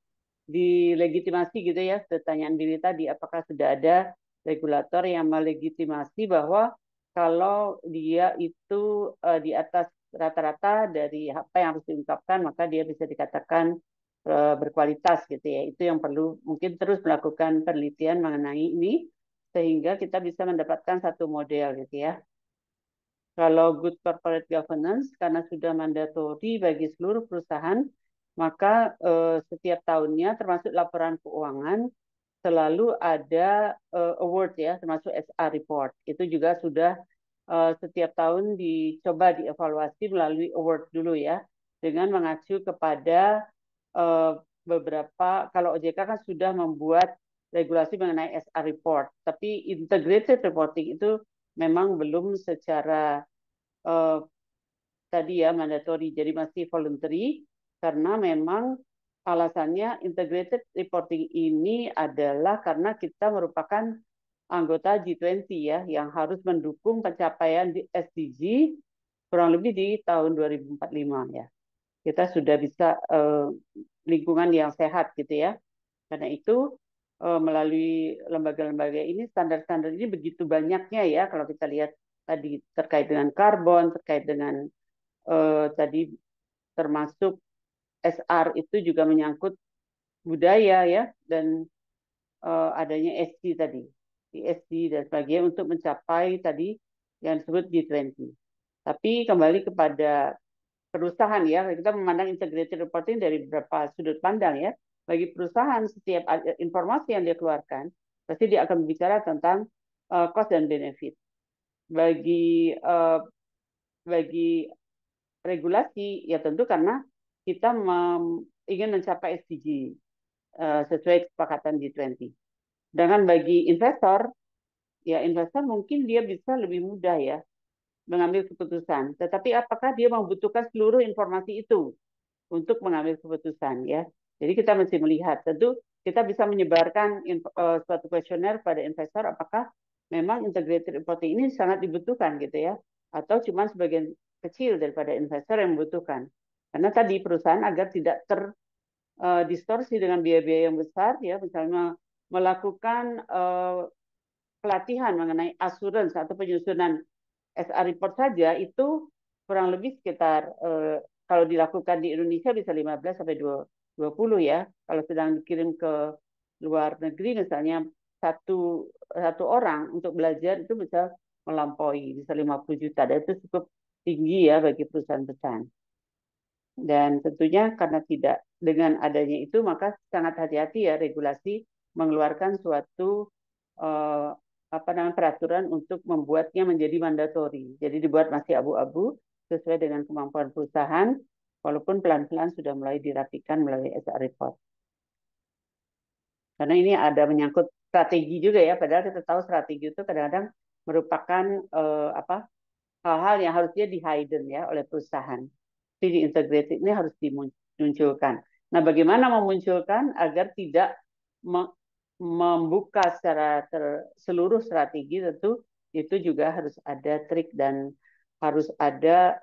dilegitimasi gitu ya, pertanyaan Billy tadi, apakah sudah ada regulator yang melegitimasi bahwa kalau dia itu di atas rata-rata dari apa yang harus diungkapkan, maka dia bisa dikatakan berkualitas gitu ya. Itu yang perlu mungkin terus melakukan penelitian mengenai ini, sehingga kita bisa mendapatkan satu model gitu ya. Kalau good corporate governance, karena sudah mandatori bagi seluruh perusahaan, maka setiap tahunnya termasuk laporan keuangan selalu ada award ya, termasuk SR report. Itu juga sudah setiap tahun dicoba dievaluasi melalui award dulu ya, dengan mengacu kepada beberapa, kalau OJK kan sudah membuat regulasi mengenai SR report, tapi integrated reporting itu memang belum secara tadi ya mandatory, jadi masih voluntary karena memang alasannya integrated reporting ini adalah karena kita merupakan anggota G20 ya yang harus mendukung pencapaian di SDG kurang lebih di tahun 2045 ya. Kita sudah bisa lingkungan yang sehat gitu ya. Karena itu melalui lembaga-lembaga ini standar-standar ini begitu banyaknya ya kalau kita lihat tadi terkait dengan karbon, terkait dengan tadi termasuk SR itu juga menyangkut budaya ya dan adanya SD tadi, ESG dan sebagainya untuk mencapai tadi yang disebut G20. Tapi kembali kepada perusahaan ya, kita memandang integrated reporting dari beberapa sudut pandang ya. Bagi perusahaan setiap informasi yang dia keluarkan pasti dia akan bicara tentang cost dan benefit. Bagi regulasi ya tentu karena kita ingin mencapai SDG sesuai kesepakatan G20. Sedangkan bagi investor, ya investor mungkin dia bisa lebih mudah ya mengambil keputusan. Tetapi apakah dia membutuhkan seluruh informasi itu untuk mengambil keputusan ya? Jadi kita mesti melihat. Tentu kita bisa menyebarkan suatu kuesioner pada investor apakah memang integrated reporting ini sangat dibutuhkan gitu ya. atau cuma sebagian kecil daripada investor yang membutuhkan. Karena tadi perusahaan agar tidak terdistorsi dengan biaya-biaya yang besar, ya misalnya melakukan pelatihan mengenai asuransi atau penyusunan SR report saja itu kurang lebih sekitar kalau dilakukan di Indonesia bisa 15 sampai 20 ya. Kalau sedang dikirim ke luar negeri misalnya satu orang untuk belajar itu bisa melampaui bisa 50 juta. Dan itu cukup tinggi ya bagi perusahaan-perusahaan. Dan tentunya karena tidak dengan adanya itu maka sangat hati-hati ya regulasi mengeluarkan suatu peraturan untuk membuatnya menjadi mandatori. Jadi dibuat masih abu-abu sesuai dengan kemampuan perusahaan, walaupun pelan-pelan sudah mulai dirapikan melalui SR report. Karena ini ada menyangkut strategi juga ya, padahal kita tahu strategi itu kadang-kadang merupakan hal-hal yang harusnya di hidden ya oleh perusahaan. Jadi integrated ini harus dimunculkan. Nah, bagaimana memunculkan agar tidak membuka secara seluruh strategi, tentu itu juga harus ada trik dan harus ada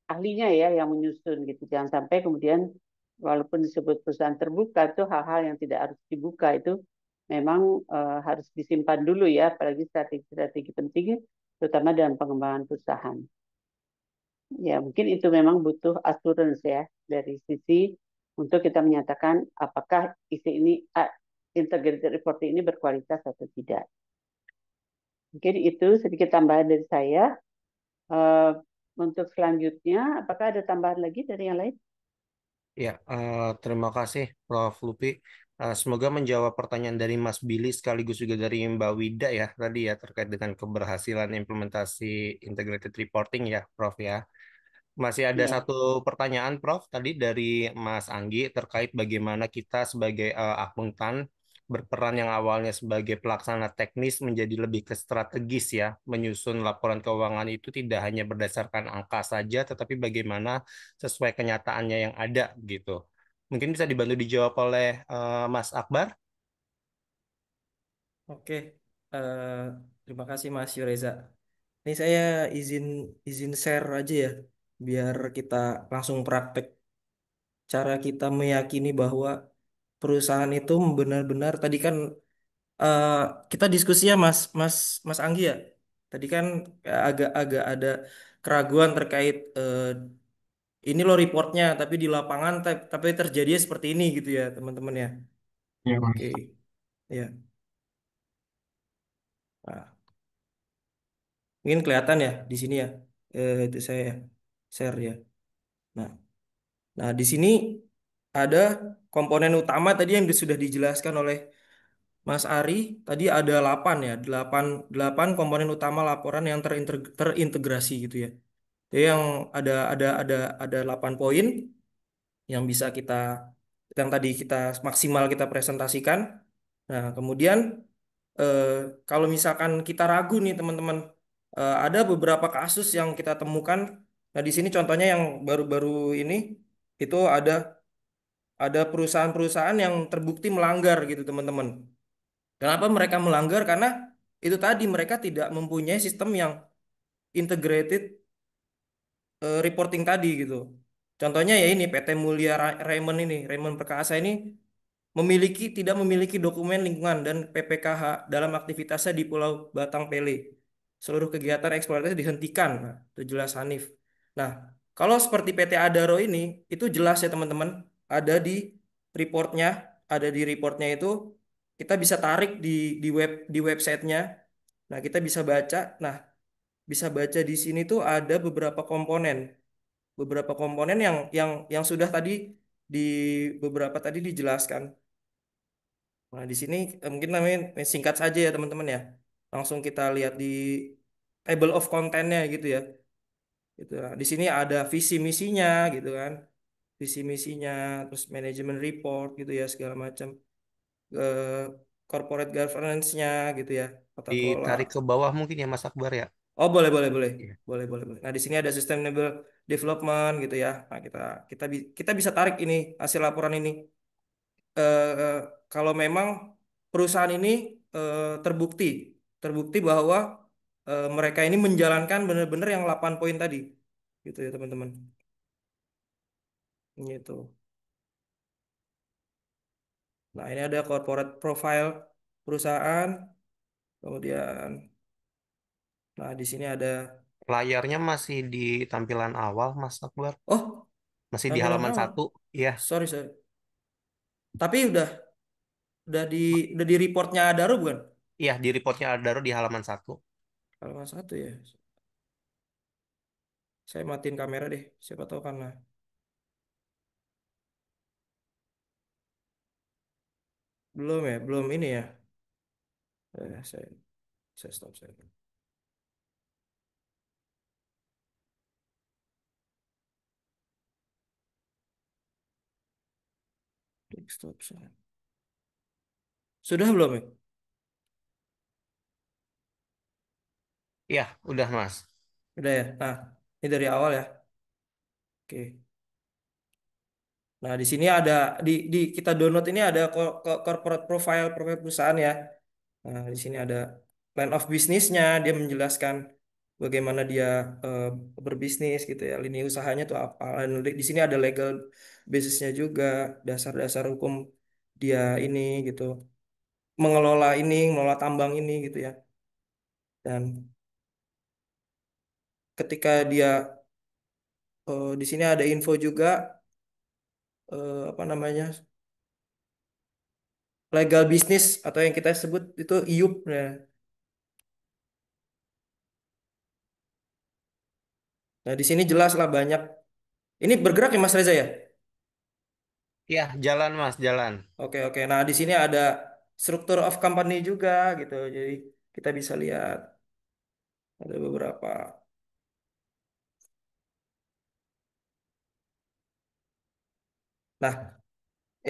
ahlinya ya yang menyusun gitu. Jangan sampai kemudian walaupun disebut perusahaan terbuka itu hal-hal yang tidak harus dibuka itu memang harus disimpan dulu ya, apalagi strategi-strategi penting terutama dalam pengembangan perusahaan. Ya, mungkin itu memang butuh assurance ya dari sisi untuk kita menyatakan apakah isi ini integrated reporting ini berkualitas atau tidak. Mungkin itu sedikit tambahan dari saya. Untuk selanjutnya, apakah ada tambahan lagi dari yang lain?
Ya, terima kasih Prof. Lupi. Semoga menjawab pertanyaan dari Mas Billy sekaligus juga dari Mbak Wida ya tadi ya terkait dengan keberhasilan implementasi integrated reporting ya Prof ya. Masih ada
Ya.
satu pertanyaan Prof tadi dari Mas Anggi terkait bagaimana kita sebagai akuntan berperan yang awalnya sebagai pelaksana teknis menjadi lebih ke strategis ya, menyusun laporan keuangan itu tidak hanya berdasarkan angka saja, tetapi bagaimana sesuai kenyataannya yang ada gitu. Mungkin bisa dibantu dijawab oleh Mas Akbar.
Oke, terima kasih Mas Yureza. Ini saya izin share aja ya, biar kita langsung praktek. Cara kita meyakini bahwa perusahaan itu benar-benar tadi kan eh, kita diskusinya Mas Anggi ya. Tadi kan agak-agak ada keraguan terkait ini loh reportnya, tapi di lapangan tapi terjadinya seperti ini gitu ya teman-teman ya.
Iya, Mas.
Oke, ya. Nah, mungkin kelihatan ya di sini ya. Itu saya share ya. Nah, nah di sini ada komponen utama tadi yang sudah dijelaskan oleh Mas Ari. Tadi ada 8 ya, 8 komponen utama laporan yang terintegrasi gitu ya. Jadi yang ada 8 poin yang bisa yang tadi kita maksimal kita presentasikan. Nah, kemudian eh, kalau misalkan kita ragu nih teman-teman, ada beberapa kasus yang kita temukan. Nah, di sini contohnya yang baru-baru ini itu ada perusahaan-perusahaan yang terbukti melanggar gitu teman-teman. Kenapa mereka melanggar? Karena itu tadi mereka tidak mempunyai sistem yang integrated reporting tadi gitu. Contohnya ya ini PT Mulia Raymond ini, Raymond Perkasa ini tidak memiliki dokumen lingkungan dan PPKH dalam aktivitasnya di Pulau Batang Pele. Seluruh kegiatan eksploitasi dihentikan. Nah, itu jelas Hanif. Nah, kalau seperti PT Adaro ini, itu jelas ya teman-teman, ada reportnya, di reportnya itu kita bisa tarik di websitenya. Nah, kita bisa baca. Nah, bisa baca di sini tuh ada beberapa komponen yang sudah tadi di beberapa tadi dijelaskan. Nah, di sini mungkin namanya singkat saja ya teman-teman ya. Langsung kita lihat di table of content-nya gitu ya. Gitu. Nah, di sini ada visi misinya gitu kan. Visi misinya, terus manajemen report gitu ya segala macam. Eh, corporate governance-nya gitu ya, tata kelola.
Ditarik ke bawah mungkin ya Mas Akbar ya.
Oh, boleh, boleh, boleh.
Iya.
Boleh, boleh, boleh. Nah, di sini ada sustainable development gitu ya. Nah, kita bisa tarik ini hasil laporan ini. Eh, kalau memang perusahaan ini terbukti bahwa mereka ini menjalankan benar-benar yang 8 poin tadi. Gitu ya teman-teman. Gitu. Nah, ini ada corporate profile perusahaan. Kemudian, nah di sini ada,
Layarnya masih di tampilan awal, Mas Akbar.
oh,
Masih di
tampilan
halaman
awal.
1. Iya,
Sorry, sorry. Tapi udah di udah di reportnya Adaro bukan?
iya di reportnya Adaro di halaman 1.
Halaman 1 ya. Saya matiin kamera deh. Siapa tahu karena belum ya, belum ini ya. Saya stop saya. Klik stop saya. Sudah belum ya?
Iya, udah Mas.
Udah ya. Nah, ini dari awal ya. Oke. Nah, di sini ada di kita download ini ada corporate profile perusahaan ya. Nah, di sini ada line of bisnisnya, dia menjelaskan bagaimana dia eh, berbisnis gitu ya, lini usahanya tuh apa. Dan di sini ada legal basisnya juga, dasar-dasar hukum dia ini gitu, mengelola tambang ini gitu ya. Dan ketika dia di sini ada info juga apa namanya legal bisnis atau yang kita sebut itu IUP. Nah, nah di sini jelas lah banyak. Ini bergerak ya Mas Reza ya?
Iya, jalan Mas, jalan.
Oke, oke. Nah, di sini ada struktur of company juga gitu. Jadi kita bisa lihat ada beberapa. Nah,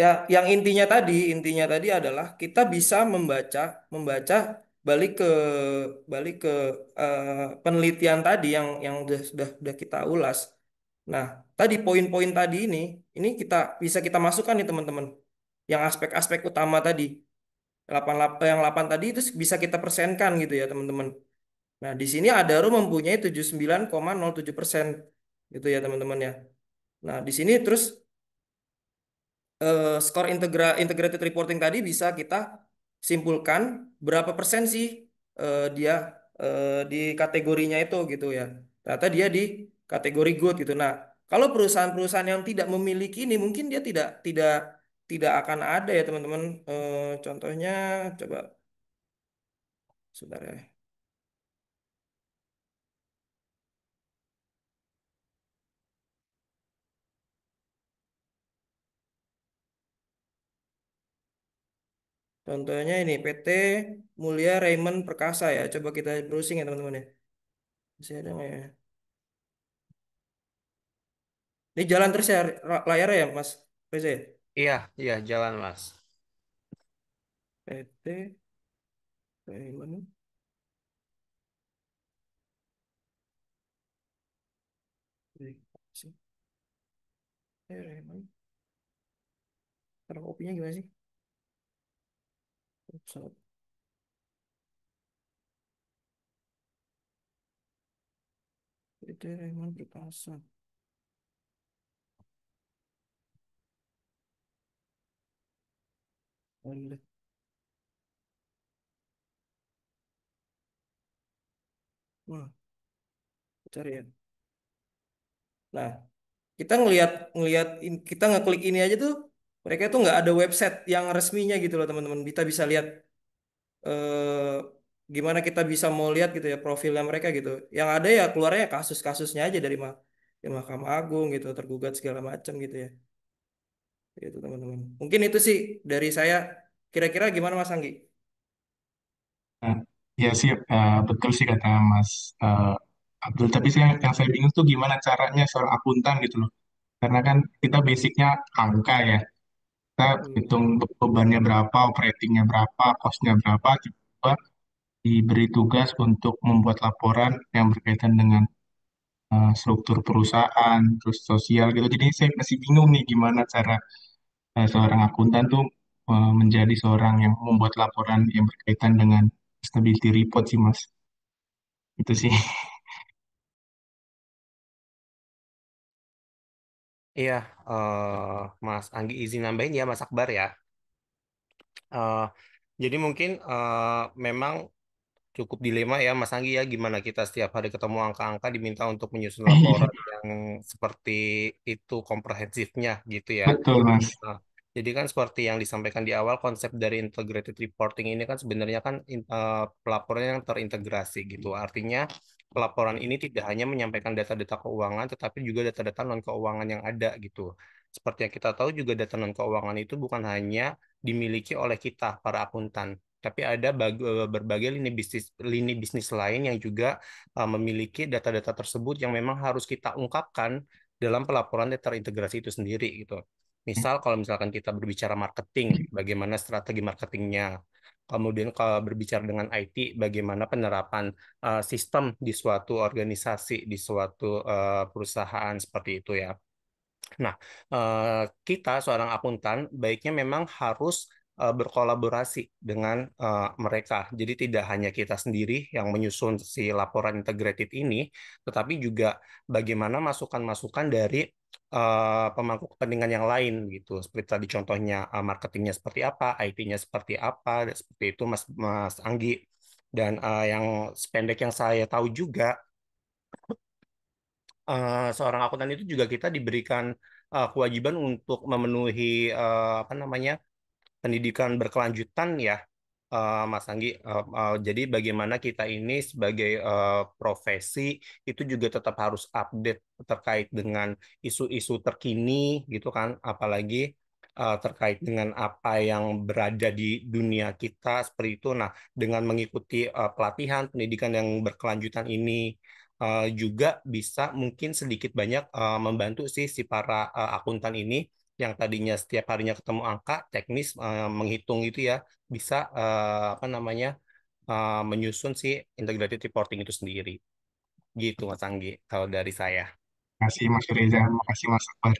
ya yang intinya tadi adalah kita bisa membaca membaca balik ke balik ke penelitian tadi yang udah kita ulas. Nah, tadi poin-poin tadi ini kita masukkan nih teman-teman. Yang aspek-aspek utama tadi. 8 tadi itu bisa kita persenkan gitu ya teman-teman. Nah, di sini Adaro mempunyai 79,07% gitu ya teman-teman ya. Nah, di sini terus skor integrated reporting tadi bisa kita simpulkan berapa persen sih dia di kategorinya itu gitu ya. Ternyata dia di kategori good gitu. Nah, kalau perusahaan-perusahaan yang tidak memiliki ini mungkin dia tidak tidak tidak akan ada ya teman-teman. Contohnya coba sebentar ya. Contohnya ini PT Mulia Raymond Perkasa ya. Coba kita browsing ya teman-teman ya. Masih ada nggak ya? Ini jalan terus ya layarnya ya Mas Reza ya?
Iya, iya jalan Mas.
PT Raymond. Perkasa. Raymond. Cara kopinya gimana sih? Pesawat. PT Raymond Perkasa. Oh, iya. Wah, cari ya. Nah, kita kita ngeklik ini aja tuh mereka tuh nggak ada website yang resminya gitu loh teman-teman. Kita bisa lihat eh, gimana kita bisa mau lihat gitu ya profilnya mereka gitu. Yang ada ya keluarnya kasus-kasusnya aja dari Mahkamah Agung gitu, tergugat segala macam gitu ya. Itu teman-teman. Mungkin itu sih dari saya. Kira-kira gimana Mas Anggi?
Nah, ya sih, betul sih kata Mas eh, Abdul. Tapi sih yang saya bingung tuh gimana caranya seorang akuntan gitu loh. Karena kan kita basicnya angka ya. Kita
Hmm.
hitung bebannya berapa, operatingnya berapa, costnya berapa. Coba diberi tugas untuk membuat laporan yang berkaitan dengan struktur perusahaan, terus sosial gitu. Jadi saya masih bingung nih gimana cara seorang akuntan tuh menjadi seorang yang membuat laporan yang berkaitan dengan stability report sih Mas. Itu sih.
Iya, Mas Anggi izin nambahin ya Mas Akbar ya. Eh, jadi mungkin memang cukup dilema ya Mas Anggi ya, gimana kita setiap hari ketemu angka-angka diminta untuk menyusun laporan yang seperti itu komprehensifnya gitu ya.
Betul, Mas.
Nah, jadi kan seperti yang disampaikan di awal, konsep dari integrated reporting ini kan sebenarnya kan pelaporan yang terintegrasi gitu. Artinya pelaporan ini tidak hanya menyampaikan data-data keuangan, tetapi juga data-data non-keuangan yang ada gitu. Seperti yang kita tahu juga data non-keuangan itu bukan hanya dimiliki oleh kita, para akuntan, tapi ada berbagai lini bisnis lain yang juga memiliki data-data tersebut yang memang harus kita ungkapkan dalam pelaporan data terintegrasi itu sendiri gitu. Misal kalau misalkan kita berbicara marketing, bagaimana strategi marketingnya. Kemudian kalau berbicara dengan IT, bagaimana penerapan sistem di suatu organisasi, di suatu perusahaan seperti itu ya. Nah, kita seorang akuntan baiknya memang harus berkolaborasi dengan mereka. Jadi tidak hanya kita sendiri yang menyusun si laporan integrated ini, tetapi juga bagaimana masukan-masukan dari pemangku kepentingan yang lain gitu. Seperti tadi contohnya marketingnya seperti apa, IT-nya seperti apa, dan seperti itu Mas Mas Anggi. Dan yang sependek yang saya tahu juga seorang akuntan itu juga kita diberikan kewajiban untuk memenuhi apa namanya pendidikan berkelanjutan ya, Mas Anggi. Jadi bagaimana kita ini sebagai profesi itu juga tetap harus update terkait dengan isu-isu terkini gitu kan, apalagi terkait dengan apa yang berada di dunia kita seperti itu. Nah, dengan mengikuti pelatihan pendidikan yang berkelanjutan ini juga bisa mungkin sedikit banyak membantu sih si para akuntan ini yang tadinya setiap harinya ketemu angka teknis menghitung itu ya bisa apa namanya menyusun si integrated reporting itu sendiri. Gitu Mas Anggi kalau dari saya.
Makasih Mas Reza, makasih Mas Akbar.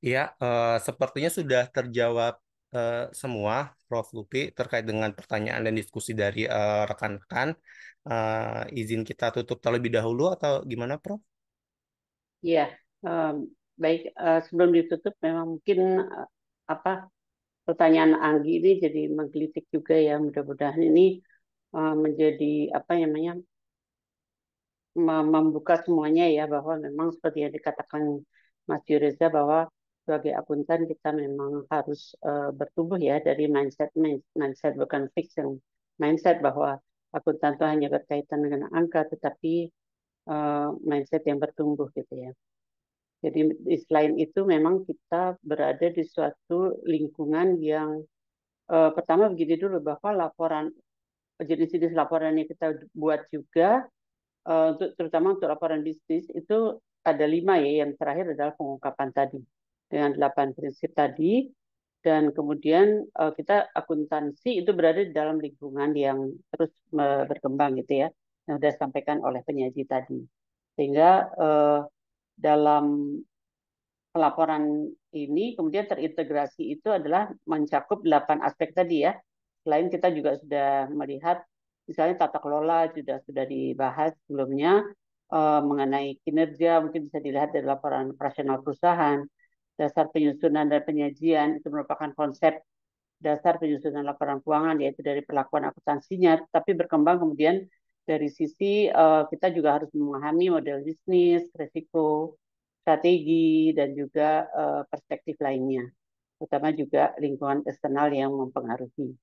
Ya, sepertinya sudah terjawab semua Prof. Lupi terkait dengan pertanyaan dan diskusi dari rekan-rekan. Izin kita tutup terlebih dahulu atau gimana, Prof?
Iya, em, baik. Sebelum ditutup, memang mungkin apa pertanyaan Anggi ini jadi menggelitik juga ya. Mudah-mudahan ini menjadi apa namanya membuka semuanya ya bahwa memang seperti yang dikatakan Mas Yureza bahwa sebagai akuntan kita memang harus bertumbuh ya dari mindset bukan fiction mindset bahwa akuntan itu hanya berkaitan dengan angka tetapi mindset yang bertumbuh gitu ya. Jadi selain itu memang kita berada di suatu lingkungan yang pertama begini dulu bahwa laporan jenis-jenis laporan yang kita buat juga untuk terutama untuk laporan bisnis itu ada 5 ya. Yang terakhir adalah pengungkapan tadi dengan 8 prinsip tadi dan kemudian kita akuntansi itu berada di dalam lingkungan yang terus berkembang gitu ya yang sudah disampaikan oleh penyaji tadi sehingga dalam pelaporan ini kemudian terintegrasi itu adalah mencakup 8 aspek tadi ya. Selain kita juga sudah melihat misalnya tata kelola sudah dibahas sebelumnya mengenai kinerja mungkin bisa dilihat dari laporan operasional perusahaan, dasar penyusunan dan penyajian itu merupakan konsep dasar penyusunan laporan keuangan yaitu dari perlakuan akuntansinya, tapi berkembang kemudian dari sisi kita juga harus memahami model bisnis, resiko, strategi dan juga perspektif lainnya, terutama juga lingkungan eksternal yang mempengaruhi.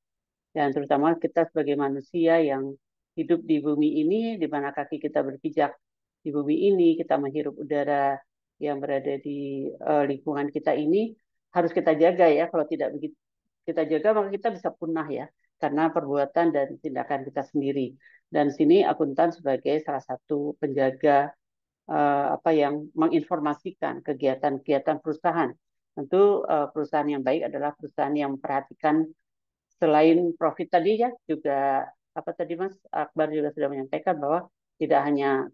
Dan terutama kita sebagai manusia yang hidup di bumi ini, di mana kaki kita berpijak di bumi ini, kita menghirup udara yang berada di lingkungan kita ini, harus kita jaga ya. Kalau tidak begitu kita jaga, maka kita bisa punah ya, karena perbuatan dan tindakan kita sendiri. Dan sini akuntan sebagai salah satu penjaga apa yang menginformasikan kegiatan-kegiatan perusahaan. Tentu perusahaan yang baik adalah perusahaan yang memperhatikan selain profit tadi ya juga apa tadi Mas Akbar juga sudah menyampaikan bahwa tidak hanya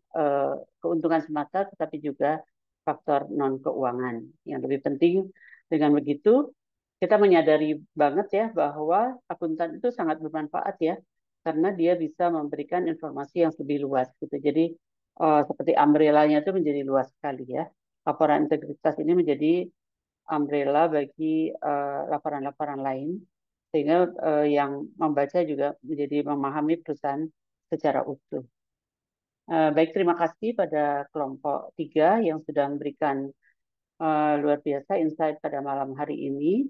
keuntungan semata tetapi juga faktor non keuangan yang lebih penting. Dengan begitu kita menyadari banget ya bahwa akuntan itu sangat bermanfaat ya karena dia bisa memberikan informasi yang lebih luas gitu. Jadi seperti umbrella-nya itu menjadi luas sekali ya. Laporan integritas ini menjadi umbrella bagi laporan-laporan lain, sehingga yang membaca juga menjadi memahami perusahaan secara utuh. Baik, terima kasih pada kelompok 3 yang sudah memberikan luar biasa insight pada malam hari ini.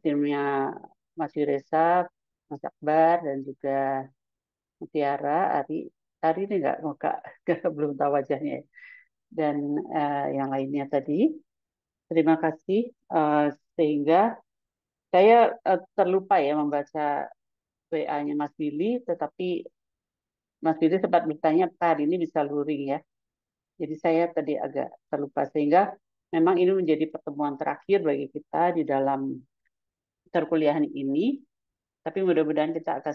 Timnya Mas Yuresa, Mas Akbar, dan juga Mutiara, Ari ini nggak muka, belum tahu wajahnya ya. Dan yang lainnya tadi. Terima kasih. Sehingga saya terlupa ya membaca WA-nya Mas Billy, tetapi Mas Billy sempat bertanya apakah hari ini bisa luring ya. Jadi saya tadi agak terlupa sehingga memang ini menjadi pertemuan terakhir bagi kita di dalam perkuliahan ini. Tapi mudah-mudahan kita akan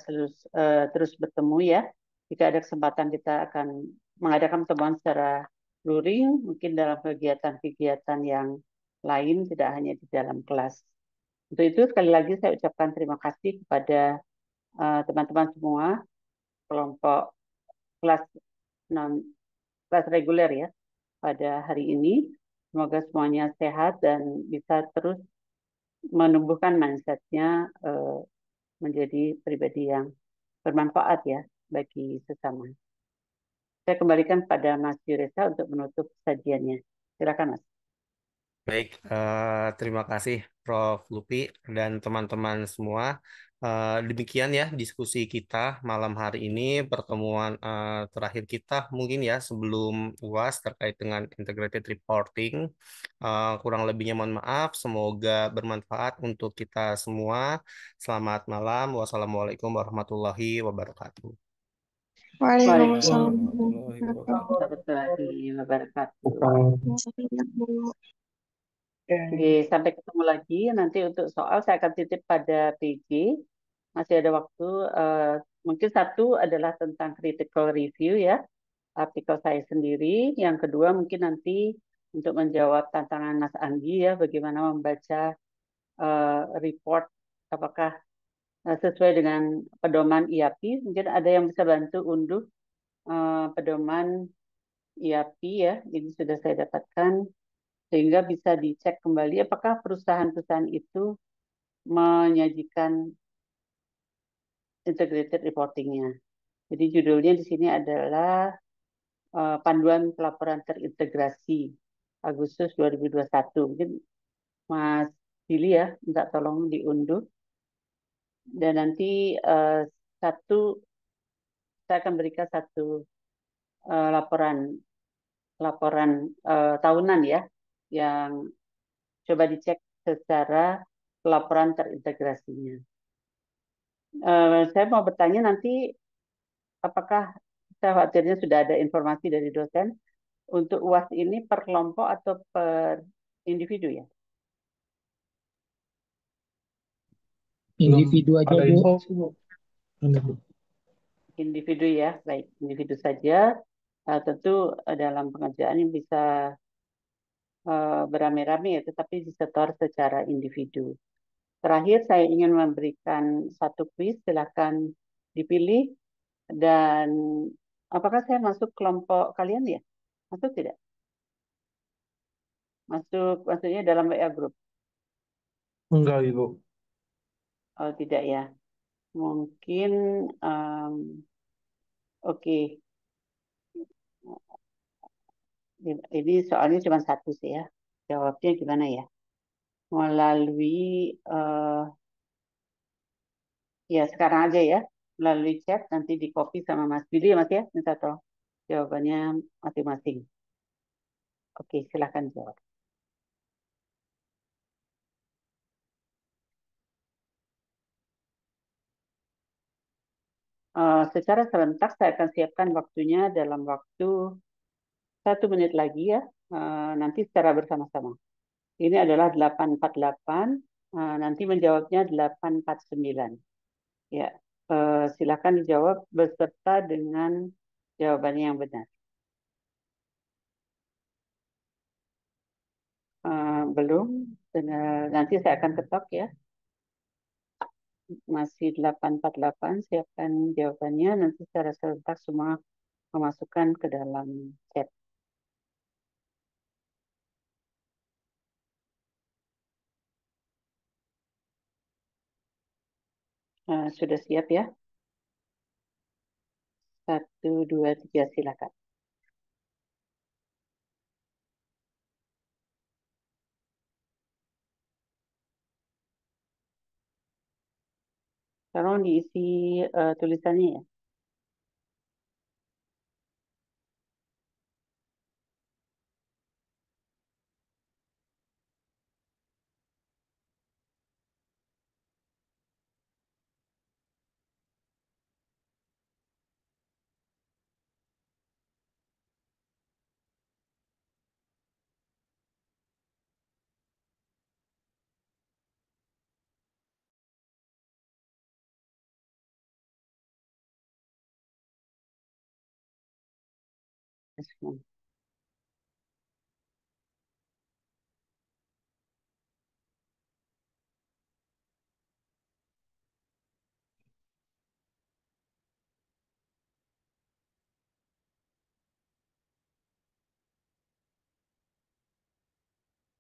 terus bertemu ya. Jika ada kesempatan kita akan mengadakan pertemuan secara luring, mungkin dalam kegiatan-kegiatan yang lain, tidak hanya di dalam kelas. Untuk itu sekali lagi saya ucapkan terima kasih kepada teman-teman semua kelompok kelas non kelas reguler ya pada hari ini. Semoga semuanya sehat dan bisa terus menumbuhkan mindset-nya menjadi pribadi yang bermanfaat ya bagi sesama. Saya kembalikan pada Mas Yuresa untuk menutup sajiannya. Silakan Mas.
Baik, terima kasih Prof. Lupi dan teman-teman semua. Demikian ya diskusi kita malam hari ini, pertemuan terakhir kita mungkin ya sebelum UAS terkait dengan integrated reporting. Kurang lebihnya mohon maaf, semoga bermanfaat untuk kita semua. Selamat malam, wassalamualaikum warahmatullahi wabarakatuh.
Waalaikumsalam
Warahmatullahi wabarakatuh.
Warahmatullahi wabarakatuh.
warahmatullahi
Oke, sampai ketemu lagi. Nanti untuk soal saya akan titip pada PJ. Masih ada waktu. Mungkin satu adalah tentang critical review ya, artikel saya sendiri. Yang kedua mungkin nanti untuk menjawab tantangan Mas Anggi ya, bagaimana membaca report, apakah sesuai dengan pedoman IAPI. Mungkin ada yang bisa bantu unduh pedoman IAPI ya. Ini sudah saya dapatkan sehingga bisa dicek kembali apakah perusahaan-perusahaan itu menyajikan integrated reporting-nya. Jadi judulnya di sini adalah Panduan Pelaporan Terintegrasi Agustus 2021. Mungkin Mas Billy ya, minta tolong diunduh. Dan nanti saya akan berikan satu laporan tahunan ya, yang coba dicek secara laporan terintegrasinya. Saya mau bertanya nanti apakah saya khawatirnya sudah ada informasi dari dosen untuk UAS ini per kelompok atau per individu ya?
Individu aja,
ada
Bu.
info sih, Bu.
Individu ya, baik individu saja. Tentu dalam pengerjaan yang bisa beramai-ramai ya, tetapi disetor secara individu. Terakhir saya ingin memberikan satu kuis, silakan dipilih dan apakah saya masuk kelompok kalian ya? Masuk tidak? Maksudnya dalam WA group?
Enggak, Ibu.
Oh tidak ya. Mungkin oke. Ini soalnya cuma satu sih ya. Jawabnya gimana ya? Melalui ya sekarang aja ya. Melalui chat nanti di copy sama Mas Billy ya Mas ya. Minta tolong jawabannya masing-masing. Oke, silakan jawab. Secara serentak saya akan siapkan waktunya dalam waktu 1 menit lagi ya. Nanti secara bersama-sama. Ini adalah 848. Nanti menjawabnya 849. Ya, silakan dijawab beserta dengan jawabannya yang benar. Belum, nanti saya akan ketok ya. masih 848, siapkan jawabannya. Nanti secara serentak semua memasukkan ke dalam chat. Sudah siap ya? 1, 2, 3, silakan. Tolong diisi tulisannya ya. Semua.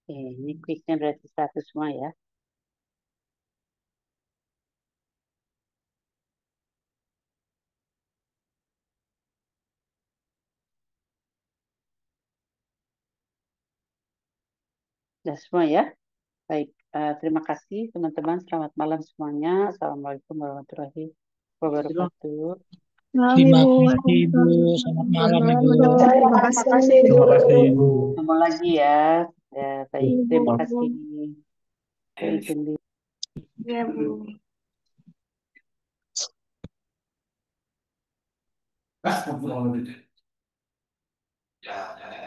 Oke, ini quicknya berarti 100 semua ya. Sudah semua ya. Baik, terima kasih teman-teman. Selamat malam semuanya. Assalamualaikum warahmatullahi wabarakatuh.
Malam
Terima
Ibu.
kasih Ibu. Selamat malam Ibu.
Terima kasih.
Terima kasih Ibu.
Ketemu lagi ya. Ya, baik, terima
Ibu.
kasih. Baik, Cindy.
Ya, Bu.
Ya,